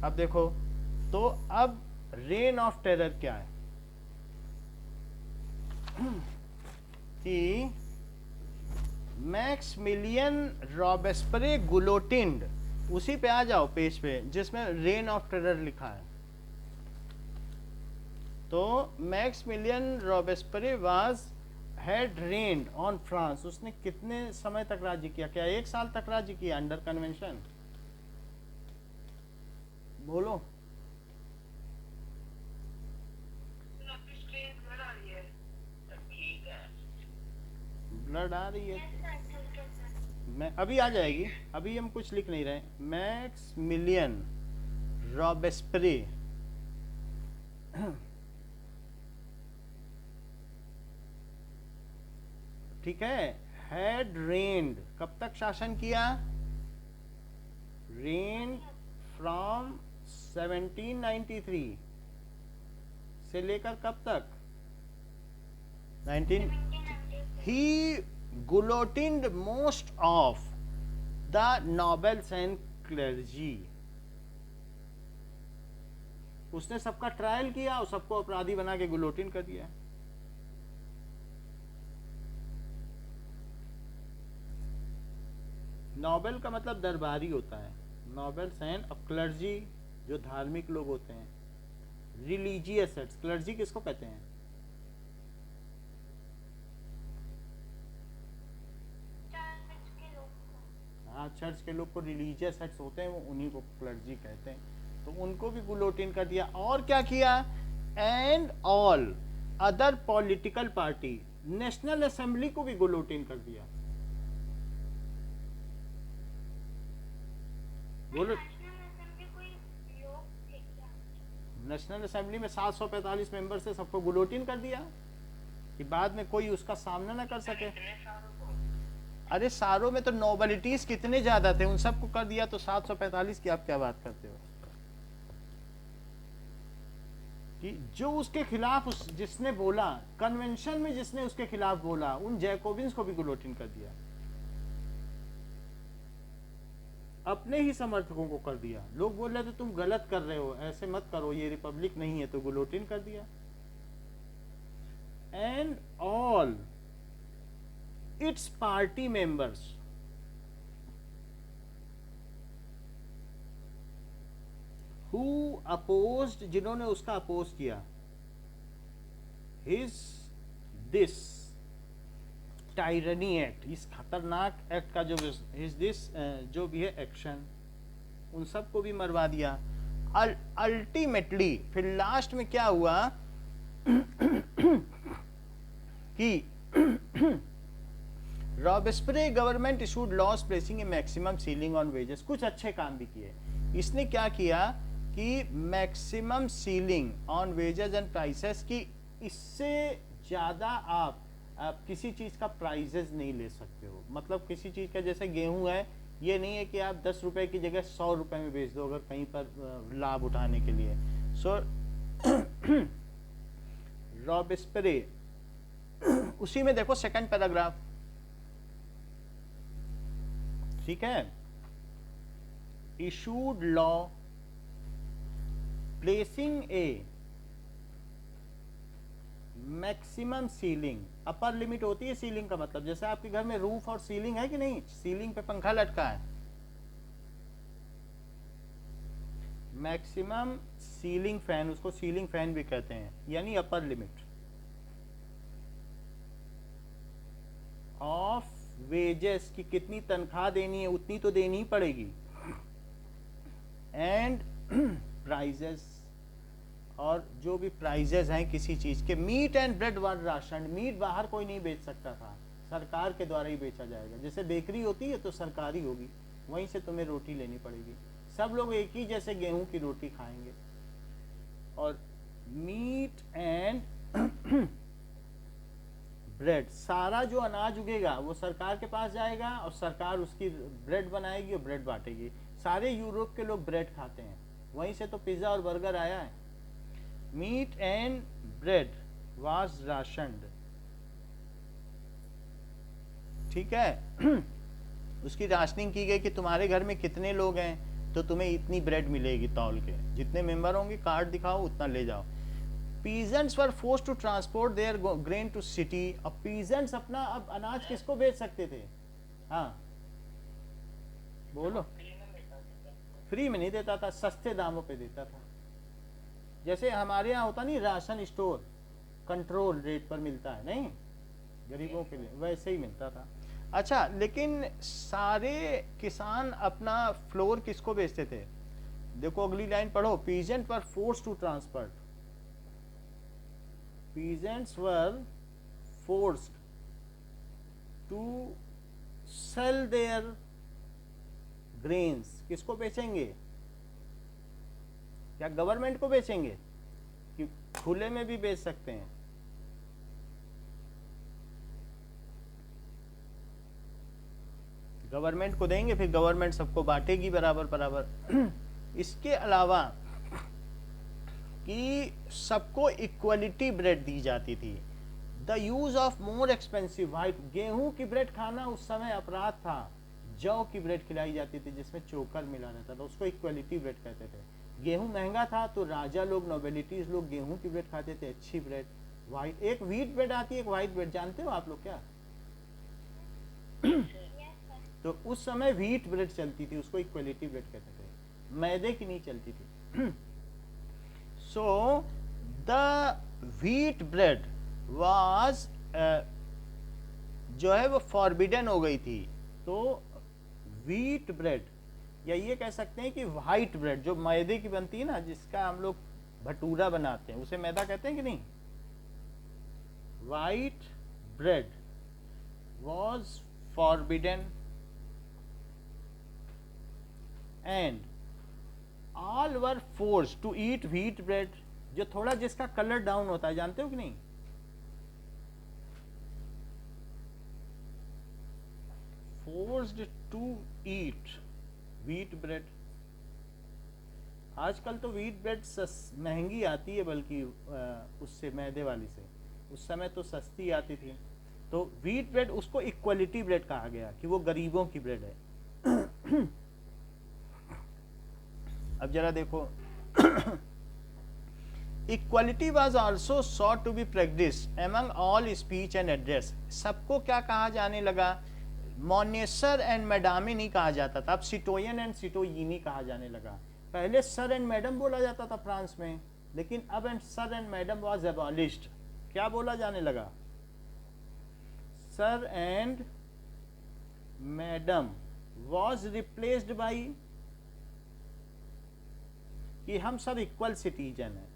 अब देखो, तो अब रेन ऑफ टेरर क्या है कि मैक्सिमिलियन रॉबेस्पियर गुलोटिन्ड, उसी पे आ जाओ पेज पे जिसमें रेन ऑफ टेरर लिखा है। तो Maximilian Robespierre was had rained on France. उसने कितने समय तक राज्य किया? क्या 1 साल तक राज्य किया अंडर कन्वेंशन? बोलो। ब्लड आ रही है, मैं अभी आ जाएगी, अभी हम कुछ लिख नहीं रहे। मैक्सिमिलियन रॉबेस्पियर ठीक है, हैड रेन्ड, कब तक शासन किया? रेन फ्रॉम 1793 से लेकर कब तक? 19। He guillotined most of the nobles and clergy. उसने सबका ट्रायल किया और सबको अपराधी बना के गुलोटिन कर दिया। नोबेल का मतलब दरबारी होता है, नोबेल्स एंड क्लर्जी जो धार्मिक लोग होते हैं, रिलीजियस हेड्स। क्लर्जी किसको कहते हैं? हाँ, चर्च के लोग को रिलीजियस हेड्स होते हैं, वो उन्हीं को क्लर्जी कहते हैं। तो उनको भी गुलोटिन कर दिया। और क्या किया? And all other political party, national assembly को भी गुलोटिन कर दिया। बोलो। नेशनल असेंबली में 745 मेंबर से सबको गुलोटिन कर दिया कि बाद में कोई उसका सामना ना कर सके। अरे सारों में तो नोबलिटीज कितने ज्यादा थे, उन सबको कर दिया। तो 745 की आप क्या बात करते हो? कि जो उसके खिलाफ जिसने बोला, कन्वेंशन में जिसने उसके खिलाफ बोला, उन जैकोबिन्स को भी गुलोटिन कर दिया, अपने ही समर्थकों को कर दिया। लोग बोल रहे थे तुम गलत कर रहे हो, ऐसे मत करो, ये रिपब्लिक नहीं है, तो गुलोटिन कर दिया। And all it's party members who opposed, जिन्होंने उसका अपोज किया, हिज दिस टायरनी एक्ट, इस खतरनाक एक्ट का जो हिज दिस जो भी है एक्शन, उन सबको भी मरवा दिया। अल्टीमेटली फिर लास्ट में क्या हुआ कि Robespierre government issued laws placing a maximum ceiling on wages. कुछ अच्छे काम भी किए। इसने क्या किया कि maximum ceiling on wages and prices की इससे ज़्यादा आप किसी चीज़ का प्राइजेस नहीं ले सकते हो। मतलब किसी चीज़ का, जैसे गेहूं है, ये नहीं है कि आप 10 रुपए की जगह 100 रुपए में बेच दो अगर कहीं पर लाभ उठाने के लिए। सो रॉबेस्पियरे, उसी में देखो सेकंड पैराग्राफ, ठीक है, issued law placing a maximum ceiling, upper limit होती है सीलिंग का मतलब, जैसे आपके घर में रूफ और सीलिंग है कि नहीं, सीलिंग पे पंखा लटका है, मैक्सिमम सीलिंग फैन, उसको सीलिंग फैन भी कहते हैं, यानी अपर लिमिट ऑफ वेजेस की कितनी तनख्वाह देनी है उतनी तो देनी ही पड़ेगी, एंड प्राइजेस, और जो भी प्राइजेस हैं किसी चीज के, meat and bread were ration, meat बाहर कोई नहीं बेच सकता था, सरकार के द्वारा ही बेचा जाएगा। जैसे बेकरी होती है तो सरकारी होगी, वहीं से तुम्हें रोटी लेनी पड़ेगी, सब लोग एक ही जैसे गेहूं की रोटी खाएंगे। और मीट एंड ब्रेड, सारा जो अनाज उगेगा वो सरकार के पास जाएगा और सरकार उसकी ब्रेड बनाएगी और ब्रेड बांटेगी। सारे यूरोप के लोग ब्रेड खाते हैं, वहीं से तो पिज्जा और बर्गर आया है। मीट एंड ब्रेड वाज राशनड, ठीक है उसकी राशनिंग की गई कि तुम्हारे घर में कितने लोग हैं तो तुम्हें इतनी ब्रेड मिलेगी तौल के, जितने मेंबर होंगे कार्ड दिखाओ उतना ले जाओ। Peasants were forced to transport their grain to city. अब पीजेंट्स अपना अब अनाज किसको बेच सकते थे? हाँ बोलो। फ्री में नहीं देता था, सस्ते दामों पे देता था। जैसे हमारे यहाँ होता नहीं राशन स्टोर, कंट्रोल रेट पर मिलता है, नहीं गरीबों के लिए, वैसे ही मिलता था। अच्छा, लेकिन सारे किसान अपना फ्लोर किसको बेचते थे? देखो अगली लाइन पढ़ो, peasant were forced to transport, peasants were forced to sell their grains। किसको बेचेंगे? क्या गवर्नमेंट को बेचेंगे कि खुले में भी बेच सकते हैं? गवर्नमेंट को देंगे, फिर गवर्नमेंट सबको बांटेगी बराबर बराबर। इसके अलावा कि सबको इक्वलिटी ब्रेड दी जाती थी। The use of more expensive white, गेहूं की ब्रेड खाना उस समय अपराध था, जौ की ब्रेड खिलाई जाती थी जिसमें चोकर मिला रहता था, उसको इक्वलिटी ब्रेड कहते थे। गेहूं महंगा था तो राजा लोग, नोबेलिटीज लोग गेहूं की ब्रेड खाते थे, अच्छी ब्रेड। व्हाइट, एक व्हीट ब्रेड आती है, एक व्हाइट ब्रेड, जानते हो आप लोग क्या? तो उस समय व्हीट ब्रेड चलती थी, उसको इक्वलिटी ब्रेड कहते थे, मैदे की नहीं चलती थी। So the wheat bread was जो है वो फॉरबिडन हो गई थी। तो व्हीट ब्रेड, या ये कह सकते हैं कि व्हाइट ब्रेड जो मैदे की बनती है ना, जिसका हम लोग भटूरा बनाते हैं, उसे मैदा कहते हैं कि नहीं? White bread was forbidden and all were forced to eat wheat bread। जो थोड़ा जिसका कलर डाउन होता है, जानते हो कि नहीं? forced to eat wheat bread। आजकल तो व्हीट ब्रेड महंगी आती है, बल्कि उससे मैदे वाली से, उस समय तो सस्ती आती थी। तो व्हीट ब्रेड उसको इक्वलिटी ब्रेड कहा गया कि वो गरीबों की ब्रेड है। अब जरा देखो, equality was also sought to be practised among all speech and address. सबको क्या कहा जाने लगा? मॉनेसर एंड मैडामी नहीं कहा जाता था, अब सिटोयन एंड सिटोयिनी कहा जाने लगा। पहले सर एंड मैडम बोला जाता था फ्रांस में, लेकिन अब and sir and madam was abolished. क्या बोला जाने लगा? Sir and madam was replaced by कि हम सब इक्वल सिटीजन हैं।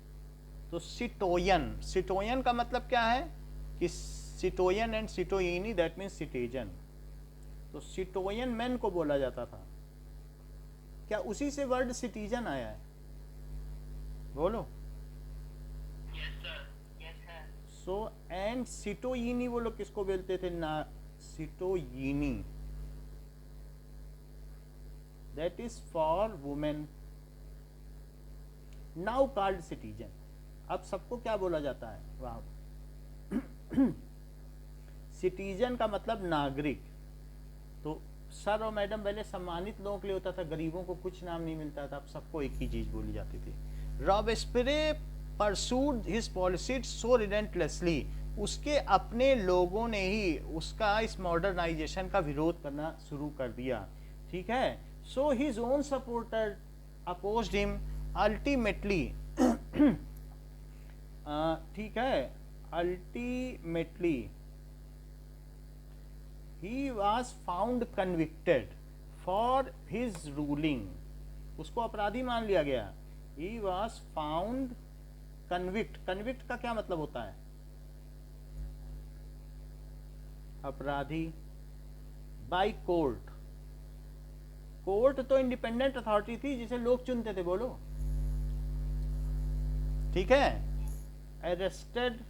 तो सिटोयन, सिटोयन का मतलब क्या है कि सिटोयन एंड सिटोयिनी, दैट मीन्स सिटीजन। तो सिटोयन मैन को बोला जाता था। क्या उसी से वर्ड सिटीजन आया है? बोलो। Yes sir. Yes sir. So and citoyenne वो लोग किसको बोलते थे? ना, citoyenne, that is for women, now called citizen. अब सबको क्या बोला जाता है? वाह। सिटीजन का मतलब नागरिक। तो सर और मैडम पहले सम्मानित लोगों के लिए होता था, गरीबों को कुछ नाम नहीं मिलता था, अब सबको एक ही चीज बोली जाती थी। Robespierre pursued his policy so relentlessly, उसके अपने लोगों ने ही उसका इस मॉडर्नाइजेशन का विरोध करना शुरू कर दिया। ठीक है। So his own supporter opposed him ultimately. ठीक है, ultimately he was found convicted for his ruling, उसको अपराधी मान लिया गया। he was found convict का क्या मतलब होता है? अपराधी। by court, कोर्ट तो इंडिपेंडेंट अथॉरिटी थी जिसे लोग चुनते थे। बोलो। ठीक है। arrested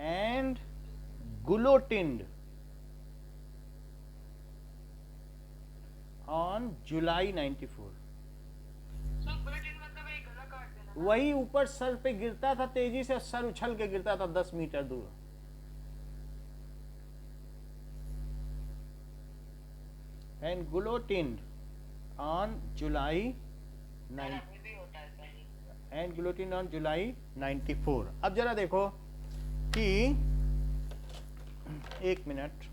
and guillotined on July 94। Sir bulletin मतलब एक गला काट देना। वही ऊपर सर पे गिरता था तेजी से, सर उछल के गिरता था 10 मीटर दूर। and guillotined on July 9 अभी भी होता है sir. and guillotined on July 94। अब जरा देखो कि एक मिनट,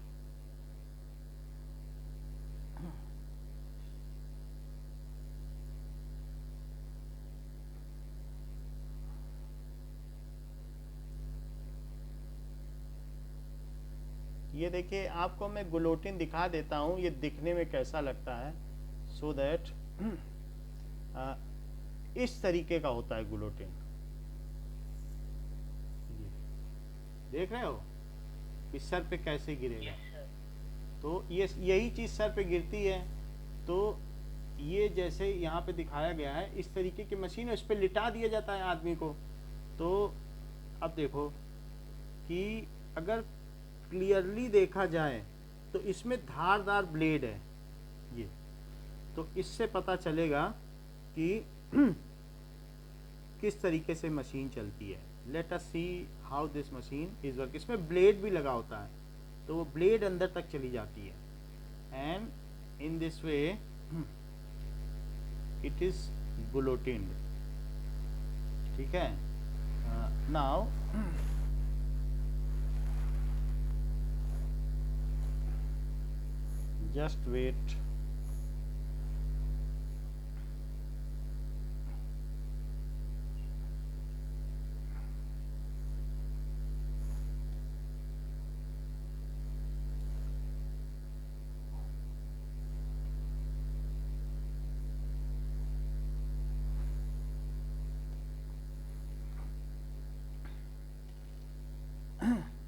ये देखिए आपको मैं गुलोटिन दिखा देता हूं, ये दिखने में कैसा लगता है। सो दैट इस तरीके का होता है गुलोटिन। देख रहे हो कि सर पे कैसे गिरेगा? Yes sir. तो ये यही चीज सर पे गिरती है। तो ये जैसे यहाँ पे दिखाया गया है, इस तरीके की मशीन है, उस पर लिटा दिया जाता है आदमी को। तो अब देखो कि अगर क्लियरली देखा जाए तो इसमें धारदार ब्लेड है ये, तो इससे पता चलेगा कि किस तरीके से मशीन चलती है। Let us see how this machine is work. इसमें ब्लेड भी लगा होता है, तो वो ब्लेड अंदर तक चली जाती है। And in this way it is guillotined. ठीक है। Now just wait।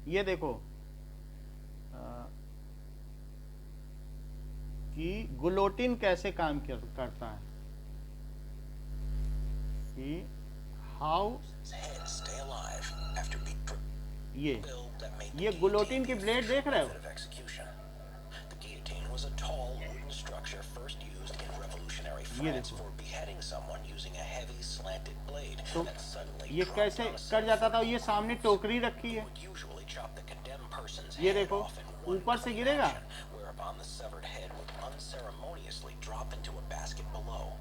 ये देखो कि गुलोटिन कैसे काम करता है, कि हाउ ये गुलोटिन की ब्लेड देख रहे हो? France देखो। for beheading someone using a heavy slanted blade तो that suddenly ये dropped कैसे on a set कर of जाता था? flaming ये सामने coals. टोकरी रखी It है, would usually chop the condemned person's ये head देखो, off in one ऊपर से clean गिरेगा। action, whereupon the severed head would unceremoniously drop into a basket below.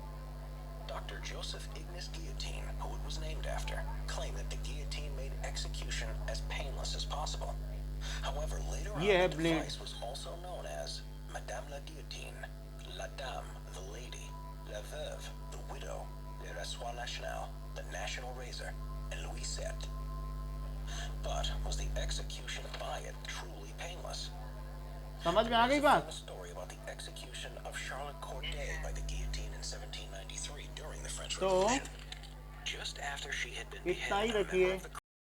Dr. Joseph Ignace Guillotine, who it was named after, claimed that the guillotine made execution as painless as possible. However, later on, ये है the blade। device was also known as Madame la Guillotine, La Dame, the Lady, La Veuve, the Widow, Le Rasoir National, the National Razor, and Louisette. But was the execution by it truly painless? समझ में आ There गई is a बात? famous story about the execution of Charlotte Corday by the guillotine in 1793 during the French तो Revolution. Just after she had been इतना ही beheaded, a member रखिए। of the